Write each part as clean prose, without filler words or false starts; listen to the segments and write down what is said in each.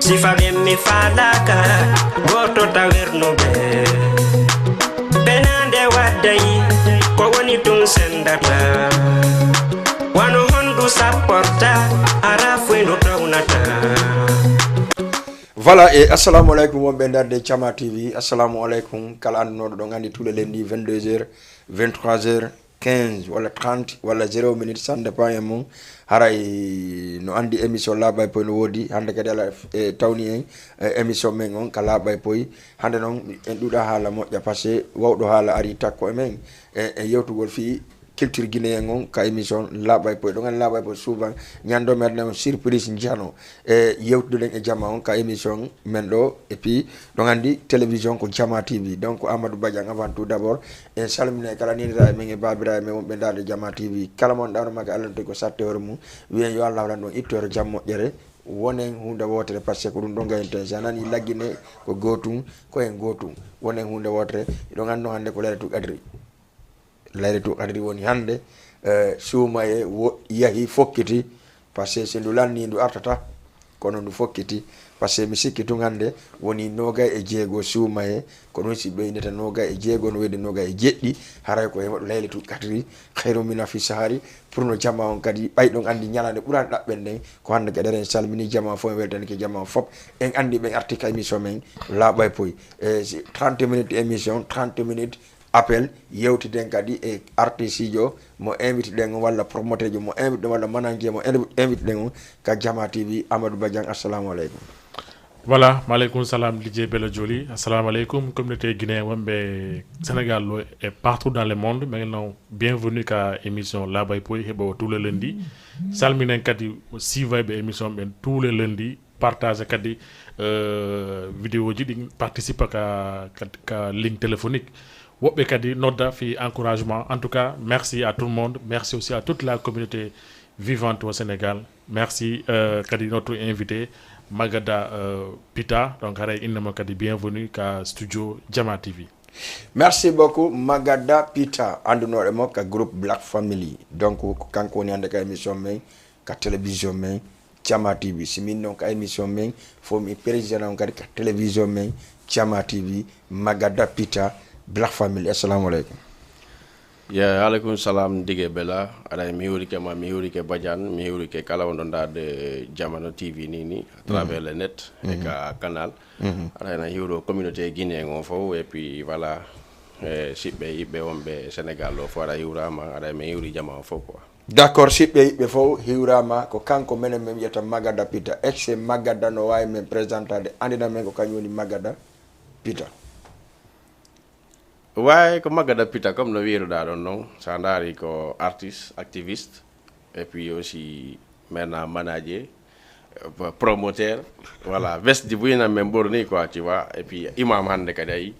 sifa be mi falaka goto tawerno be benande wadai ko woni tun sendata wano hondu sapporta arafu no tawnata. Voilà, et assalamu alaikum mon bendar de Chama TV. Assalamu alaikum kala andono do ngandi tous les lundis 22h 23h 15 wala 30 wala 0 minutes ça dépend e mum haray no andi émission Labhaye Pooyi no wodi hande kadi ala tawni en émission men on ka Labhaye Pooyi hande non en duda hala moƴƴa passé wawdo hala ari takko e men e yewtugol fi culture guinéen on ka émission Labhaye Pooyi do ngani Labhaye Pooyi souvent ñando merde surprise njano e yewtuden e jama on ka émission men do et puis do ngandi télévision ko Jama TV. Donc Amadou Badiang avant tout d'abord en salmina kala ni ra men e babira men wonbe dal Jama TV kala mon dawno maga alante ko satte hore mum wiyen yo Allah wala don ittore jammo jere wonen hunde wotere parce que dum do ngayente janani laggine ko gotum ko en gotum wonen hunde wotere do ngando hande ko leetu adri layretu adri woni hande suumaye yahi fokkiti parce que se ndu lanni ndu artata kono ndu fokkiti parce que mi sikki tun hande woni noga e jeego suumaye ko non si beyneta noga e jeego no wede noga e jeddi haray ko hemado layretu kadri khairu min fi sahari pour no jama on kadi baydon andi nyalande buran dabben den ko hande gadere salmini jama fo weltan ke jama fop en andi be article émission men Labhaye Pooyi 30 minutes émission 30 minutes appel yewti den kadi e artiste jo mo invite den wala promoteur jo mo invite wala manager mo invite den ka Jama TV. Amadou Badiang, assalamu alaikum. Voilà, malaikum salam DJ Bella Joli. Assalamu alaikum communauté guinéenne wambe Sénégal et partout dans le monde. Maintenant, bienvenue à l'émission Labhaye Pooyi hebo tous les lundis. Salminen kadi si vibe émission ben tous les lundis partage kadi vidéo ji di participer ka ligne téléphonique. Wobbe kadi nodda fi encouragement. En tout cas, merci à tout le monde. Merci aussi à toute la communauté vivante au Sénégal. Merci kadi notre invité Magada Pita. Donc haray innama kadi bienvenue ka studio Jama TV. Merci beaucoup Magada Pita andunore mo ka groupe Black Family. Donc kanko ni ande ka émission men ka télévision men Jama TV. Simin non ka émission men fo mi président kadi ka télévision men Jama TV. Magada Pita Black Family. Assalamu alaikum. Ya alaikum salam dige bela ada miuri ke Badiane miuri ke kala wonda de Jamano TV nini à travers le net et ka canal ada na euro communauté guinéenne on fo et puis voilà sibbe ibe wonbe Sénégal lo fo ada yurama ada miuri Jama fo quoi. D'accord, sibbe ibe fo hiurama ko kanko menen mem yeta Magada Pita ex Magada no way men présentade andina men ko kanyoni Magada Pita. Ouais, comme Magada Pita, comme le vieux là, non, Sandari, ko artiste, activiste, et puis aussi maintenant manager, promoteur, voilà, veste du bouillon même borné quoi, tu vois, et puis imam hande kadai,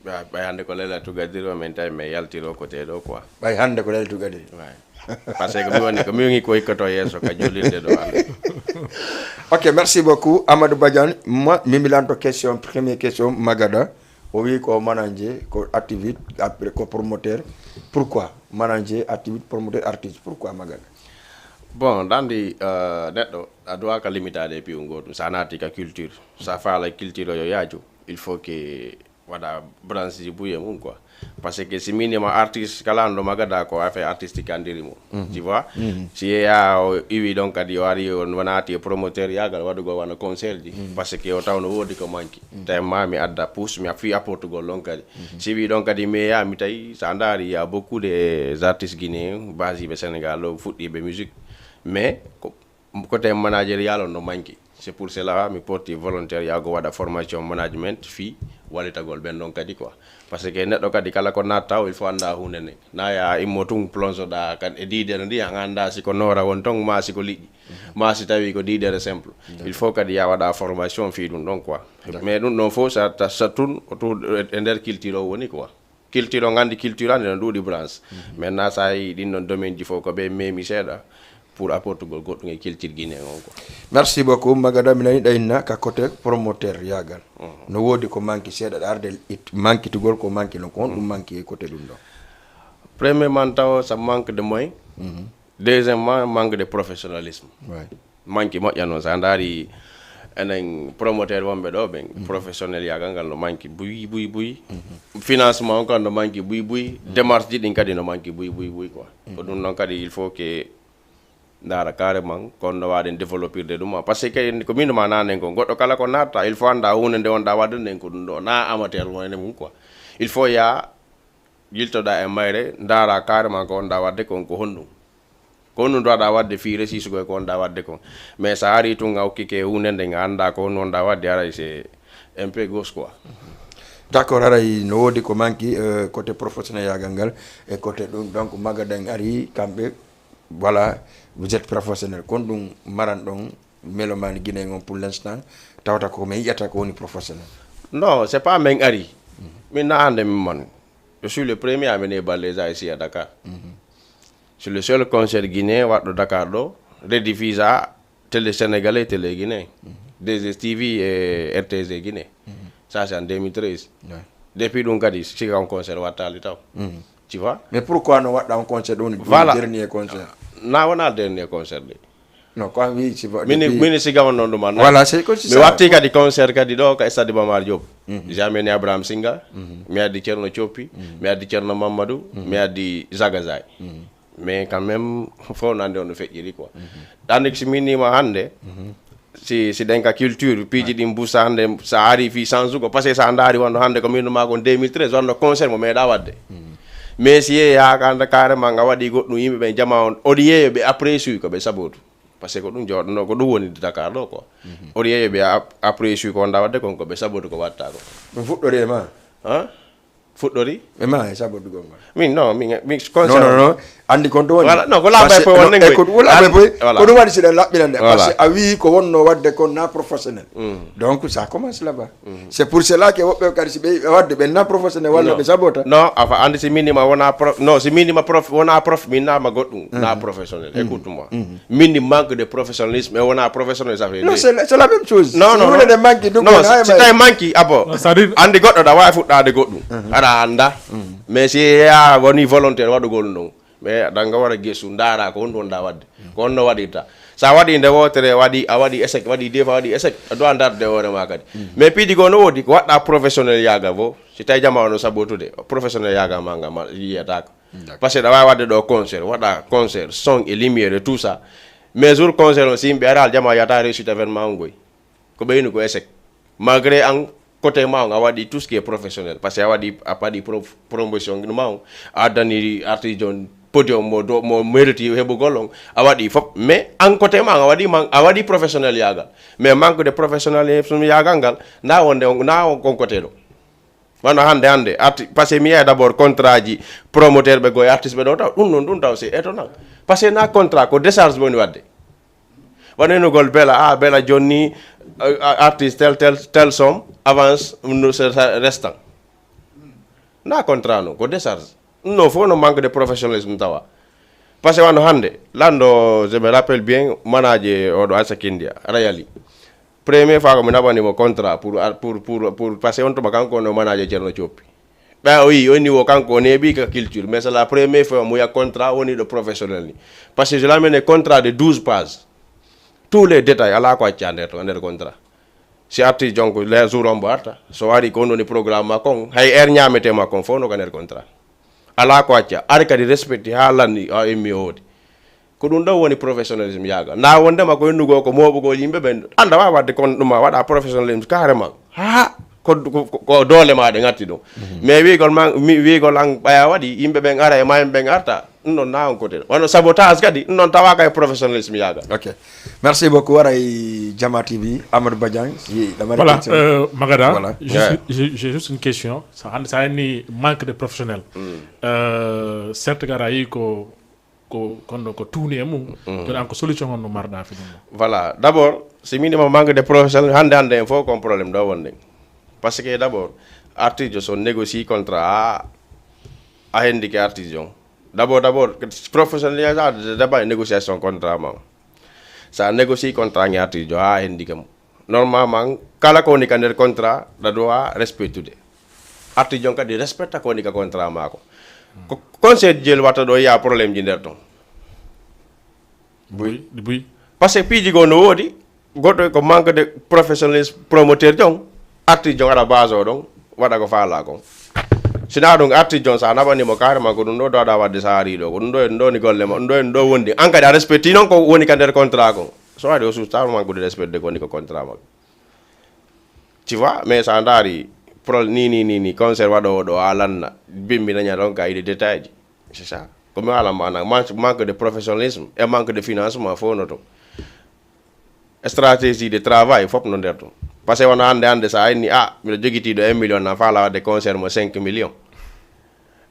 bah hande ko lela tu gadiro mentai mais yaltiro côté do quoi. Bah hande ko lela tu gadiro. Ouais. Parce que mi woni ko mi ngi ko ikoto yeso ka julinde do ande. OK, merci beaucoup Amadou Badiang. Moi, mimilanto question, première question Magada. Oui, comme manager, comme activiste, après comme promoteur. Pourquoi manager, activiste, promoteur, artiste? Pourquoi Magada? Bon, dans les netto, à doit que limiter les pays ça n'a pas culture. Ça fait la culture il faut que voilà branche du bouillon mon quoi. Parce que si minimum artiste kalando Magada ko affaire artistique andirimo. Tu vois? Si ya iwi donc adi wari on wanati promoteur yagal wadu go wana concert di parce que o tawno wodi ko manki. Tay mami adda pousse mi afi à Portugal donc adi. Si wi donc adi me ya mi tay sandari ya beaucoup de artistes guinéens basés au Sénégal foot et musique mais côté managérial on no manki. C'est pour cela mi porti volontaire ya go wada formation management fi walita gol ben donc kadi quoi parce que neddo kadi kala ko nataw il faut anda hunene na ya immotung plonzo da kan e didere ndi anda siko nora won tong ma siko liji ma si tawi ko didere simple il faut kadi ya wada formation fi dum donc quoi mais dum non faut ça tun autour ender culture woni quoi culture ngandi culture ande do di branche maintenant ça yi din non domaine di faut ko be memi seda pour apporter goto ngi culture guinéen ko. Merci beaucoup Magada minani dayna ka côté promoteur yagal no wodi ko manki seda darde it manki to gol ko manki no kon dum manki côté dum do. Premièrement ça manque de moyens. Deuxièmement manque de professionnalisme. Ouais. Manki mo yano ça ndari enen promoteur wonɓe ɗo ɓen professionnel yagal ngal no manki buy financement kan no manki buy démarche ji ɗin kadi no manki buy quoi ko ɗum noon kadi il faut que ndara carrément kon no waɗen développirde ɗum par ce que ko min ma nanen ko goɗɗo kala ko natta il faut anda hunde nde wonɗa wadde nden ko ɗum ɗo na amateur wone mum quoi il faut ya yiltoɗa e mayre ndara carrément ko wonɗa wadde kon ko honɗum ko honɗum ɗowaɗa wadde fiire sisugo ko wonɗa wadde kon mais sa ari tun a hokkike hunde nde anda ko honɗum wonɗa wadde aray c'est un peu gauche quoi. D'accord, aray no wodi ko manki côté professionnel yagal ngal e côté ɗum donc Magada en ari kamɓe voilà vous êtes professionnel kon ɗum maran ɗon mélomane guiné on pour l'instant tawata ko men yiyata ko woni professionnel. Non, c'est pas men ari min na hande min man je suis le premier à mener Baléza ici à Dakar. Je suis le seul concert guinéen waɗɗo Dakar ɗo rediffusa télé sénégalais télé guinéen DSTV et RTZ Guinée. Ça c'est en 2013. Depuis ɗum kadi sika on concert wattali taw. Tu vois? Mais pourquoi no waɗɗa on concert ɗon voilà. Dernier concert? Na wona dernier concert de. Non, quoi oui, c'est vrai. Mini siga on non ɗum. Voilà, c'est comme ça. Mi watti kadi concert kadi ɗo ka stade Bamar Diop. J'ai amené Abraham Singa, mi addi Thierno Thiopi, mi addi Thierno Mamadou, mi addi Zagazay. Mais quand même faut nande on feƴƴiri quoi. Tandis si minima hande si denka culture piiji ɗin busa hande sa ari fi sans ugo parce que sa ndaari wonno hande ko min ma ko 2013 wonno concert mo meeɗa wadde. Mais si yeeya anda carrément nga waɗi goɗɗum yimɓe ɓe jama on oɗo yeeyo ɓe apprécie ko ɓe sabotu par ce que ko ɗum jooɗono ko ɗum woni Dakar ɗo quoi oɗo yeeyo ɓe apprécie ko wonda wadde kon ko ɓe sabotu ko watta ko ɗum fuɗɗori e ma fuɗɗori e ma e sabotu gonga min non min concert non andi kon to woni voilà non ko Labhaye poy wonne ko Labhaye poy ko ɗum waɗi siɗen laɓɓinande parce que a wi ko wonno wadde kon na professionnel donc ça commence là-bas c'est pour cela que woɓɓe kadi si ɓe wadde ɓe na professionnel walla ɓe sabota non enfin andi si minima wona prof non si minima prof wona prof min nama goɗɗum na professionnel écoute moi min manque de professionnalisme mais wona professionnel ça fait non c'est la même chose non non de manque donc non si tawi manque abo andi goɗɗo ɗa wawi fuɗɗade goɗɗum aɗa anda mais si ya woni volontaire waɗugol ɗum mais danga wara gesu ndara ko honɗum wonɗa wadde ko honno waɗirta sa waɗi nde wotere waɗi a waɗi échec waɗi deux fois waɗi échec a dowa darde hoorema kadi mais piidi go no wodi ko waɗɗa professionnel yaga fo si tawi jama ono sabotude professionnel yaga maga ma yiyatako par ce que ɗa wawi wadde ɗo concert waɗa concert son et lumiére et tout ça mais jour concert o si yimɓe ari al jama yata réussite événement o ngoy ko ɓeyni ko échec malgré an côté ma a waɗi tout ce qui est professionnel par ce que a waɗi promotion ma o a addani artiste on podium mo mérite heɓugol on a waɗi fop mais en côté ma a waɗi professionnel yagal mais manque de professionnalisme yagal ngal na on côté ɗo wano hande par ce que mi yiya d'abord contrat ji promoteur ɓe goye artiste ɓe ɗo taw ɗum noon ɗum taw c'est étonnant par ce que na contrat ko décharge woni wadde waɗenugol bela jonni artiste tel somme avance restant na contrat no ko décharge non faut no manque de professionnalisme tawa parce que wano hande lando je me rappelle bien manaje oɗo Isaac India Rayali première fois ko mi naɓanimo contrat pour parce que on tuma kanko no manaje Thierno Thiopi ɓa o yi o niveau kanko o neeɓi ka culture mais c'est la première fois mo ya contrat woni ɗo professionnel ni parce que je l'amene contrat de 12 pages tous les détails ala ko acca nder contrat si arti donc les jours on mbo arta so wari ko woni programme ma kon hay heure ñametema kon fof no ko nder contrat ala ko acca ari kadi respecté ha lanni a emmi hoodi ko ɗum ɗo woni professionnalisme yaga na wondema ko yennugo ko moɓugol yimɓe ɓen anda wawa wadde kon ɗuma waɗa professionnalisme carrément ha ko doole ma ɗe gatti ɗum mais wigol an ɓaya waɗi yimɓe ɓen ara e mayimɓe ɓen arta ɗum ɗon na on côté ɗo wano sabotage kadi ɗum ɗon tawaka e professionnalisme yaga. Ok, merci beaucoup waray Diama TV Amadou Badiane. Voilà, Magada, voilà. J'ai juste une question. Ça a un manque de professionnel. Certes, garayi ko tourné mum to an ko solution on no marda fi ɗum. Voilà, d'abord si minimum manque de professionnel hande en faut comme problème ɗo wonde parce que d'abord artisan so négocie contrat a hendi ke artisan d'abord professionnel de débat négociation contrat ma sa négocie contrat ngi artisan a hendi kam normalement kala ko woni ka nder contrat da doit respectude artisan kadi respecta ko woni ka contrat mako ko conseil jel wata ɗo ya probléme ji nder ton buy parce que piiji go no woodi goto ko manque de professionnalisme promoteur jong arti jong ala base o don wada ko faala ko sina ɗum arti jon sa naɓanimo carrément ko ɗum ɗo dowɗa wadde sa ari ɗo ko ɗum ɗo en ɗoni golle ma ɗum ɗo en ɗo wondi en kadi a respecti noon ko woni ka nder contrat kon so waɗi o susta manque de respecte ko woni ko contrat makko tu vois mais sa daari pro ni concert waɗowo ɗo a lanna bimbi daña ɗon ka yiɗi détail ji c'est ça ko mi ala mana manque de professionnalisme et manque de financement fo no to stratégie de travail fop no nder to par ce que wono hande sa inni miɗo jogitiɗo 1 million na faala wadde concert mo 5 millions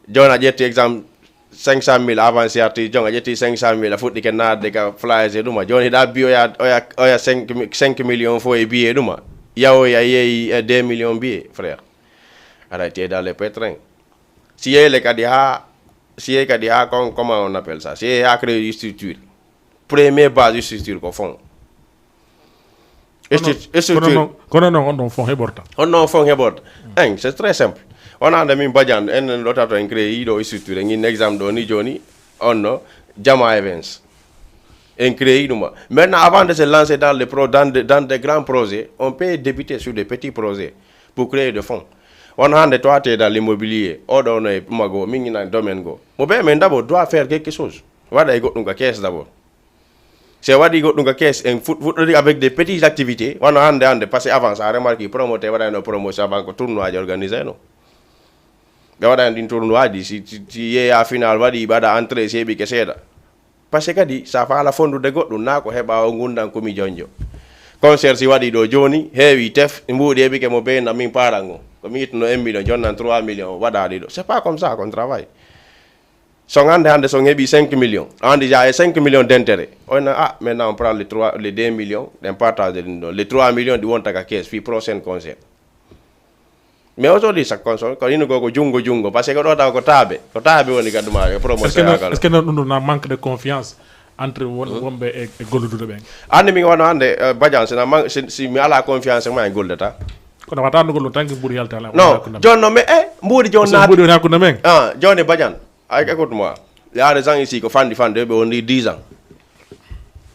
joni a ƴetti exemple 500 000 avancé arti jon a ƴetti 500 000 a fuɗɗi ke nadde ka flyers e ɗuma joni hiɗa bi oya 5 millions fo e billet ɗuma yawoya yeeyi 2 millions billet frère aɗa tie dans les pétrins si yeyle kadi ha comment on appelle ça si yeeyi ha créé structure premier base structure ko fond kono noon on ɗon fond heɓorta c'est très simple on anda min badian en lotato en créé yiɗo structure ngin exemple ɗo ni joni on no Diama Events en créé ɗuma maintenant avant de se lancer dans des grands projets on peut débuter sur des petits projets pour créer des fonds on hande to ate dans l'immobilier oɗo no e mago min ina domaine go mo ɓe men d'abord doit faire quelque chose waɗa e goɗɗum ka caisse d'abord c'est waɗi goɗɗum ka caisse en fuɗɗori avec des petites activités wono hande parce que avant ça remarque promoté waɗano promotion avant ko tournoi ji organisé no ɓe waɗani ɗin tournoi ji si yeeya final waɗi ɓaɗa entrée si heeɓi ke seeɗa par ce que kadi sa faala fondude goɗɗum na ko heɓa o gundan komi jonjo concert si waɗi ɗo joni heewi tef mbuuɗi heeɓi ke mo beyna min paran o komi yittuno 1 million jonnan 3 millions waɗaɗi ɗo c'est pas comme ça qu'on travaille so hande so heeɓi 5 millions andi ja e 5 millions d'intérêt on maintenant on prend les 2 millions ɗen partage ɗin ɗon les 3 millions ɗi wonta ka caisse fi prochain concert mais aujourd'hui chaque console ko ino ko jungo par ce que ɗo taw ko taaɓe woni gaduma e promotion est ce que non ɗum na manque de confiance entre wonɓe e golluduɗo ɓen andi min wano hande badian si mi ala confiance ma e goldata kono wata no gollu tanke ɓuuri yaltala non jonno mais mbuuɗi joni mbuuɗi woni hakkude men joni badian écoute-moi il y a des gens ici ko fandi ɓe woni 10 ans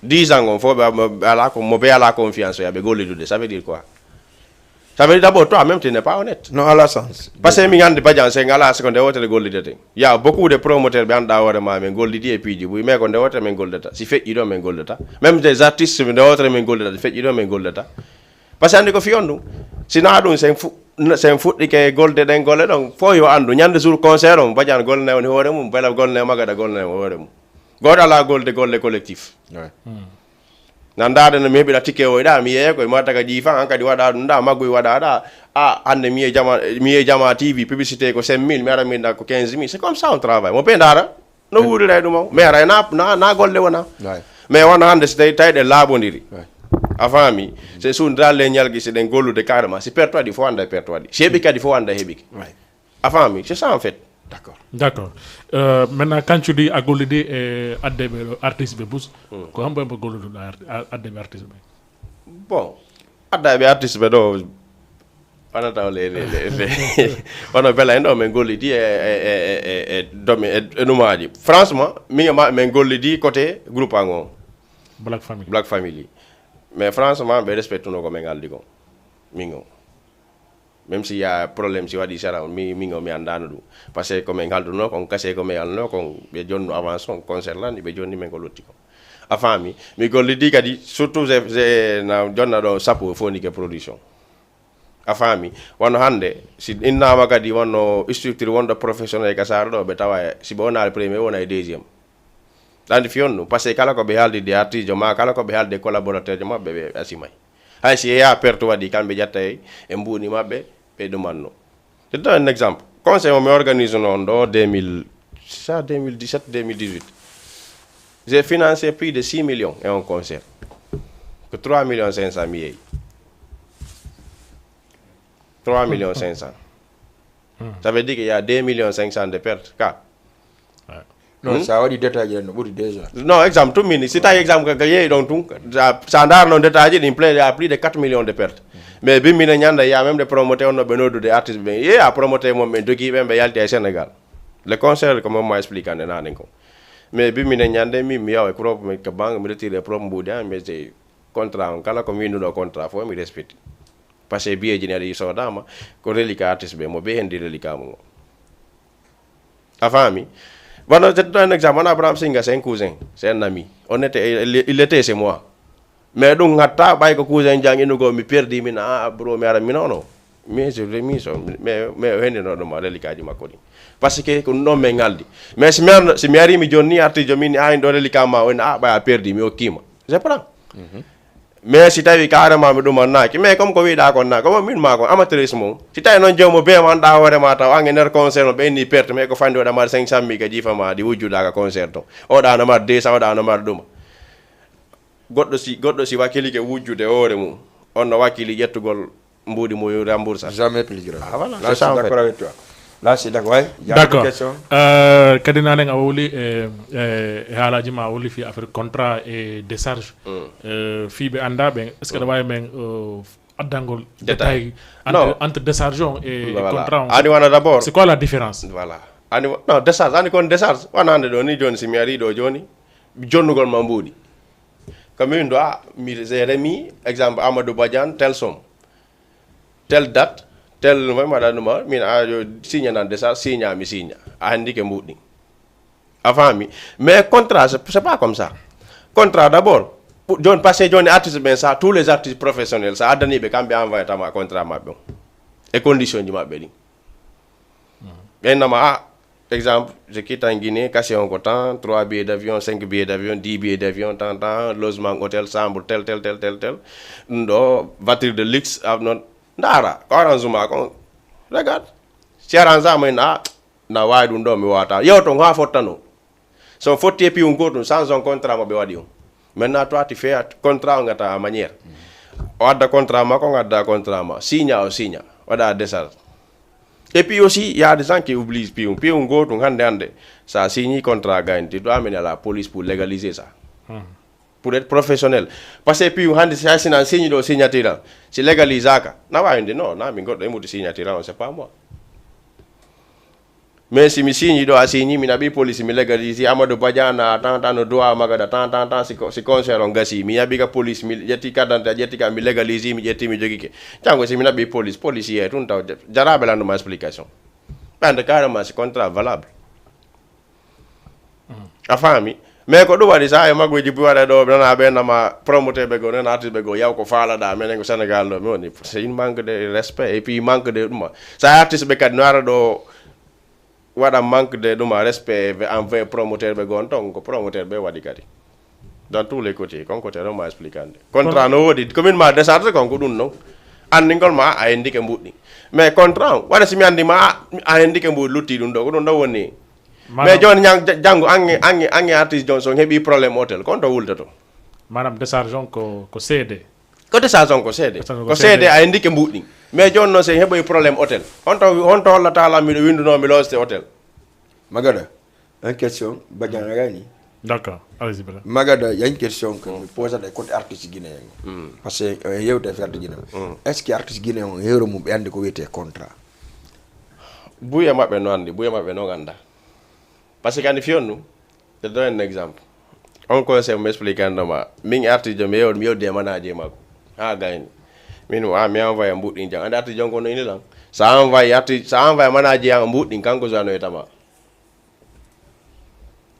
10 ans on fo ɓe ala confiance yaɓe gollidude ça veut dire quoi ça veut dire d'abord toi même tu n'es pas honnête non à la sens parce que mi gandi badian c'est ngala seconde wotere gollidete il y a beaucoup de promoteurs ɓe anduɗa hoore ma men gollidi e piiji buy mais ko nde wotere men gollidata si feƴƴi ɗo men gollidata même des artistes nde wotere men gollidata si feƴƴi ɗo men gollidata par ce que andi ko fiyon ɗum sina ɗum sen fuɗɗi ke golde ɗen golle ɗon fo yo andu ñande jour concert on badian gollene woni hoore mum bela gollene magada gollene hoore mum goto ala golle collectif nandade no mi heɓiɗa tikke o ɗa mi yeeya koye mataka ƴiifan an kadi waɗa ɗum ɗa maggoy waɗa ɗa hande mi e jama TV publicité ko 5 000 mi ara minɗa ko 15 000 c'est comme ça on travaille mo ɓe dara no wuurira ɗum o mais ara na golle wona mais wona hande so tawi ɗe laaɓodiri a faami c'est sur dans les ñalgui si ɗen gollude carrément si perte waɗi fo anda e perte waɗi si heeɓi kadi fo anda heeɓiki a faami c'est ça en fait d'accord maintenant kancuɗi a gollidi e addeɓe artiste ɓe bus ko hambo embo golluduɗa addeɓe artiste ɓe bon addaɓe artiste ɓe ɗo wona taw wono bela en ɗo min gollidi e ɗumaji franchement min gollidi côté groupe an o black family mais franchement ɓe respectuno ko min aldi ko min o même s'il y a problème si waɗi sara mi andano ɗum par ce que komin halduno kon kase komin alno kon ɓe jonno avance on concert lani ɓe jonni min ko lotti ko a faami mi gollidi kadi surtout na jonna ɗo sappo foni ke production a faami wono hande si innama kadi wonno structure wonɗo professionnel ka sara ɗo ɓe tawa si ɓe wona premier wona e deuxiéme ɗandi fiyon ɗum par ce que kala ko ɓe haaldi de artiste ma kala ko ɓe haalde collaborateur maɓɓe ɓe asimay hay si yeeya perte waɗi kamɓe ƴetta e mbuuni maɓɓe ɓe ɗumanno je donne un exemple conseil o mi organise noon ɗo 2017 2018 j'ai financé plus de 6 millions et un concert que 3 millions 500 mi yeeyi 3 millions 500 ça veut dire qu'il y a 2 millions 500 de pertes ka non sa waɗi détail no ɓuuri déjà non exemple tum mini si tawi exemple kaka yeeyi ɗon tun sa darno détail ji ɗin plein à plus de 4 millions de pertes mais bimmine ñanda ya même des promoteurs no ɓe noddude artiste ɓe yeeya promoteur mom ɓe jogiiɓe ɓe yalti e Sénégal le concert ko momma explique ande nanen ko mais bimmine ñande min mi yawa e propre ko banque mi retire propre mbuuɗi an mais contrat on kala ko winduno contrat fo mi respecte parce que biye jinari so dama ko reliquat artiste be mo be hendi reliquat mo afami voilà, je te donne un exemple. On a Abraham Singa, c'est un cousin, c'est un ami. Il était chez moi. Mais donc, quand cousin Jang nous go mi perdi mina bro mi ara mi non. Mais je l'ai mis mais hende no ma reliquat di makodi. Parce que ko non me ngaldi. Mais si mi ari mi jonni arti jomini a ndo reliquat ma on ba perdi mi okima. Je prends. Mais si tawi carrément mi ɗum annaki mais comme ko wiɗa kon na comme min ma ko amateurisme mum si tawi noon jommo be man ɗa hoore ma taw ange nder concert o ɓenni perte mais ko fandi oɗa mar 500 mi ka jiifa ma ɗi wujjuɗa ka concert to oɗa no mar 200 oɗa no mar ɗuma goɗɗo si wakkili ke wujjude hoore mum on no wakkili ƴettugol mbuɗi mo remboursa jamais plus grave. Voilà, Là, je suis d'accord avec toi. Là, c'est d'accord. Ouais. Il y a D'accord. une question. Kadi nanen a woli haalaji ma woli fi affaire contrat et décharge. Fiɓe anda ɓen est ce que aɗa wawi men addangol détail entre décharge on et contrat on. Ani wana d'abord. C'est quoi la différence? Voilà. Ani non décharge ani kon décharge wonande ɗo ni joni si mi ari ɗo joni jonnugol ma mbuuɗi comme min ɗo mi j'ai remis exemple Amadou Badiane tel somme telle date tel maɗanuma min a signé nan décharge signa mi signa a handi ke mbuɗɗi a faami mais contrat c'est pas comme ça contrat d'abord joni parce que joni artiste ɓen ça tous les artistes professionnels ça addaniɓe kamɓe envoyé tama contrat maɓɓe on e condition ji maɓɓe ɗin ɓennama exemple je quitte en Guinée cachet on ko temps 3 billets d'avion 5 billets d'avion 10 billets d'avion tant logement hôtel chambre tel ɗum ɗo voiture de luxe non ndara ko arrangement ko regarde si arrangement na wawi ɗum ɗo mi wawata yewto ha fottano so fotti e piwu gotum sans un contrat mo ɓe waɗi on maintenant toi tu fais contrat o gata a manière o adda contrat ma ko gadda contrat ma signa o signa waɗa décharge et puis aussi il y a des gens qui oublient piwu gotum hande ça signe contrat gagne tu dois amener à la police pour légaliser ça pour être professionnel parce que puis hande si asina signe do signature si légalisaka na wawinde non na mi goddo e muti signature on c'est pas moi mais si mi signe do a signe mi nabi police mi légalise Amadou Badiana tant no doa Magada tant si concert on gasi mi yabi ka police mi jetti kadanta jetti ka mi légalise mi jetti mi jogike tango si mi nabi police policier tun taw jarabe la no ma explication bande carrément c'est contrat valable a fami mais ko ɗum waɗi sa e maggoji bi waɗa ɗo nana ɓennama promoteur ɓe go nana artiste ɓe go yaw ko faalaɗa minen ko Sénégal ɗo mi woni c'est une manque de respect et puis manque de ɗuma sa artiste ɓe kadi no ara ɗo waɗa manque de ɗuma respect envers promoteur ɓe gon ton ko promoteur ɓe waɗi kadi dans tous les côtés kon côté ɗo ma expliquande contrat no woodi commune ma décharge kon ko ɗum non andingol ma a hendike mbuɗɗi mais contrat o waɗa simi andima a hendike mbuɗi lutti ɗum ɗo ko ɗum ɗo woni mais joni janggo ange artiste jon so heeɓi probléme hôtel kon to wultato manam décharge on ko seede ko décharge on ko seede a endike mbuɗɗi mais joni noon so heeɓoy probléme hôtel on to hollatala miɗo windunomi losde hôtel Magada, une question. D'accord, allez-y. Magada, il y a une question que je pose à des côtés artistes guinéens. Parce que il y a des artistes guinéens. Est-ce que les artistes guinéens ont un contrat? Bouya maɓɓe no andi, bouya maɓɓe no ganda. Parce que quand il y a je donne un exemple. On conseille m'expliquer andama min artiste mi yewde manager mako ha gayni min mi envoyé mbuɗɗin jang andi artiste jonko no ini lan sa envoyé manager yang mbuɗɗin kanko joano e tama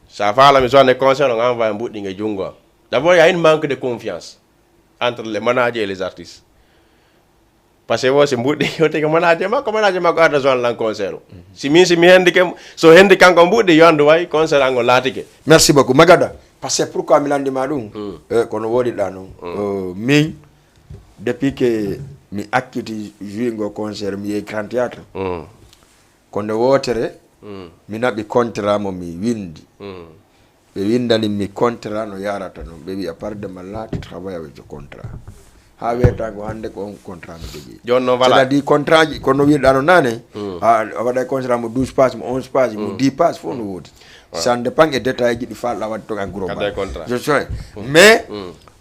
sa fala mi joane conseil on envoyé mbuɗɗin e jungo d'abord il y a une manque de confiance entre les managers et les artistes parce que wosi mbuɗɗi yote ko manager makko arta joane lan conseil o si mi hendi ke so hendi kanko mbuɗɗi yonde way conseil ango laatike. Merci beaucoup Magada. Parce que pourquoi mi landima ɗum kono woɗiɗa noon min depuis que mi akkiti jouingo concert mi yehi grand théâtre ko nde wotere mi naɓi contrat mo mi windi ɓe windani mi contrat no yarata noon ɓe wi à part de ma laati travaille avec ce contrat ha wiyata ko hande ko on contrat mi jogui c'est à dire contrat ji kono wiɗa no nane a waɗa contrat mo 12 pages mo 11 pages mo 10 pages fof no woodi ça dépend e détail ji ɗi falɗa wadde to en gros je sais mais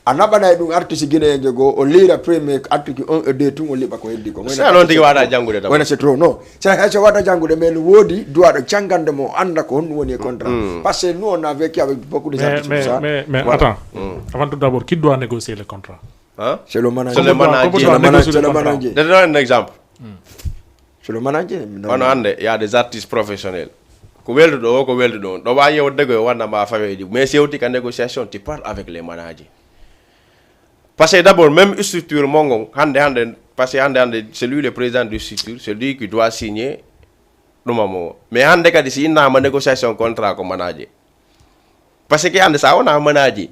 anabana dum artiste guinéen jego o lira premier article 1 et 2 tun o liba ko heddi ko c'est non tigi wada jangude tam wona c'est trop non c'est wada jangude mais wodi doit de jangande mo anda ko on woni contrat parce que nous on a vécu avec beaucoup de artistes ça mais voilà. Attends avant tout d'abord qui doit négocier le contrat hein c'est le manager c'est le manager donne un exemple c'est le manager on ande il y a des artistes professionnels ko weldo do ba yew dego wanda ma fawedi mais sewti ka négociation tu parles avec les managers. Parce que d'abord, même structure mongon, parce que c'est lui le président de structure, c'est lui qui doit signer le moment. Mais hande ka disi ina ma négociation contrat comme manager. Parce que hande ça on a manager.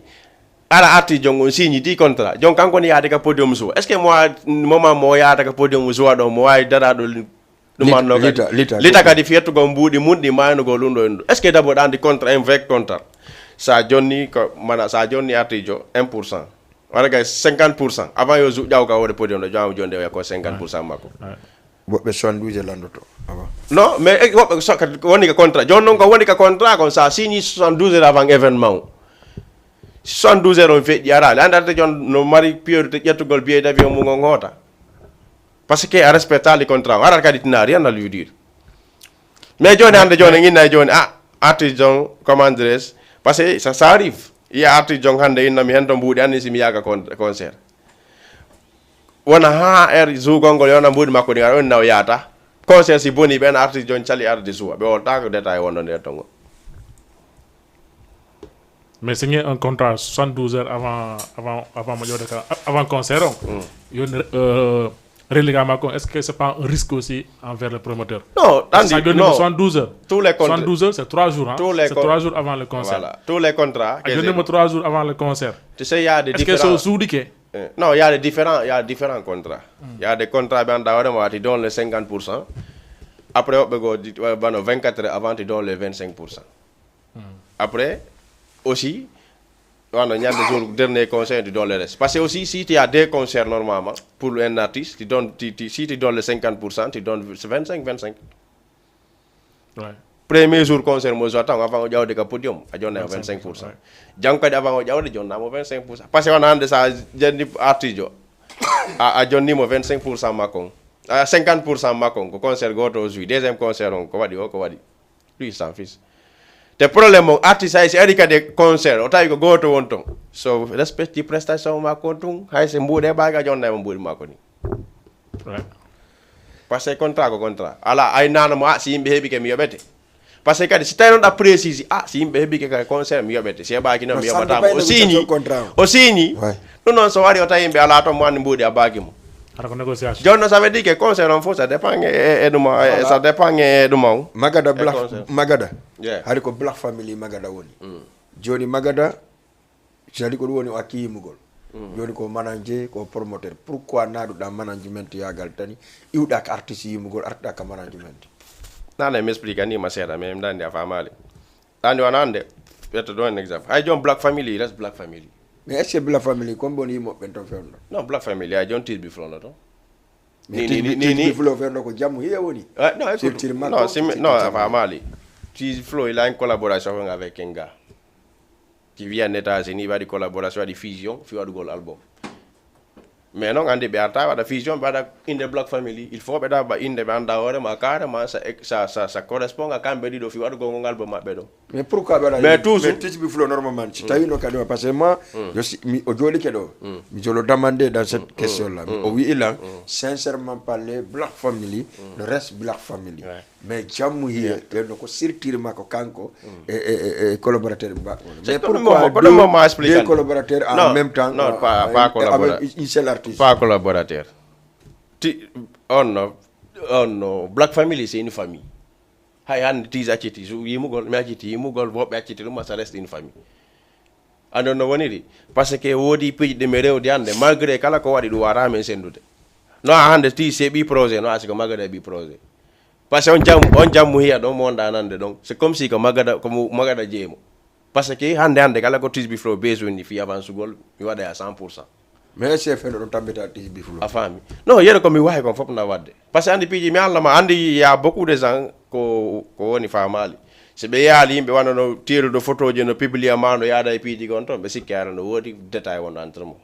Ala arti jong on signe di contrat. Jong kan ko ni yade ka podium so. Est-ce que moi moment mo yade ka podium so do mo ay dara do lita ka di fietu go mbudi mundi mayno go lundo. Est-ce que d'abord dans di contrat un vrai contrat. Ça jonni ko mana ça jonni arti jo 1%. Wala gay 50% avant yo jaw ka wode podium do jaw jonde ya ko 50% mako be 72 landoto avant non mais woni ka contrat jon non ko woni ka contrat kon ça signi 72 heures avant événement 72 heures on fait yara andata jon no mari priorité yettugol billet d'avion mu ngota parce que à respecter les contrats ara ka dit n'a rien à lui dire mais jon ande jon ngi jon artisan commanderes parce que ça arrive. Il y a arti jong hande inna mi hento mbudi anni simi yaga concert wona ha zu gongol yona mbudi makko ni on naw yata concert si boni ben arti jong chali ardi suwa be o tako détail wono nder tongo mais signer un contrat 72 heures avant mo jode ka avant concert on relégamment est-ce que c'est pas un risque aussi envers le promoteur? Non, non. 72 heures. Tous les contrats. 72 heures, c'est 3 jours. Hein? C'est 3 jours avant le concert. Voilà. Tous les contrats. Donnez-moi 3 jours avant le concert. Tu sais, il y a des différents... Est-ce que c'est sous-diqué? Non, il y a différents contrats. Il y a des contrats qui donnent les 50%. Après, 24 heures avant, tu donnes les 25%. Après, aussi, il y a des jours dernier concert, tu donnes le reste. Parce que aussi, si tu as deux concerts normalement, pour un artiste, si tu donnes les 50%, tu donnes 25-25. Ouais. Premier jour concert, moi j'attends avant de jouer au podium, à 25%. Janko avant de jouer, on a 25%. Parce qu'on a ça, j'ai dit artiste, à Johnny 25% macon, à 50% macon, concert goto aujourd'hui, deuxième concert on, quoi dit, lui il s'en fiche. Le problème est artiste c'est Erika de concert, autant que goto wonton. So respect les prestations macon, hay c'est mboude baga Johnny mboude macon. Parce que contrat. Alors, ay nana mo si yimbe hebi ke mi yobete. Parce que kadi si tay non da précise si yimbe hebi ke concert mi yobete. Si baaki no mi yobata mo o signi. Non so wari o tay yimbe ala to mo andi mbudi abaki mo. Ara ko négociation. Jonno ça veut dire que concert on faut ça dépend ça dépend eduma. Magada. Hari ko Black Family Magada woni. Joni Magada jali ko woni aki mugol. Joni ko manager ko promoteur pourquoi naadu da management yagal tani iwda ka artiste yimugol arta ka management nana m'explique ni ma sera même dans des famille dans wanande je te donne un exemple ay jon Black Family reste Black Family mais est-ce que Black Family comme boni mo bento ferno non Black Family ay jon tis bi flono to ni flow ferno ko jamu hiya woni non famille tis flow il a une collaboration avec un gars qui vient des États-Unis, il va de collaboration, de fusion, il va de album. Mais non, on dit que la fusion, in the Black Family, il faut que in the band ça correspond à quand il faut que un album. Mais pourquoi mais toujours normalement, tu as une occasion parce que moi, je suis aujourd'hui que je le demandais dans cette question-là. Oui, il a sincèrement parlé Black Family, le reste Black Family. Mais jamu hier, donc surtout ma kanko et collaborateur. Mais pourquoi deux collaborateurs en même temps? Non, pas collaborateur. Avec une seule artiste. Pas collaborateur. Oh non, Black Family c'est une famille. Hay han tiza chiti yimugol me achiti yimugol bobe achiti luma ça reste une famille. Andon woniri parce que wodi pays de mere odi ande malgré kala ko wadi du wara men sendude. No hande ti c'est bi projet no asiko Magada bi projet. Parce que on jam hiya do monda nande donc c'est comme si que Magada jemo. Parce que hande kala ko tis bi flow besoin ni fi avance gol mi wada à 100%. Mais c'est fait on tambeta tis bi flow. Afami. Non, yere ko mi wahi ko fop na wadde. Parce que andi piji mi Allah ma andi ya beaucoup de gens ko woni famali. se ɓe yaali yimɓe wanono tiruɗo photo ji no publier ma no yaada e piiji gon toon ɓe sikki ara no woodi détail wonɗo entre mo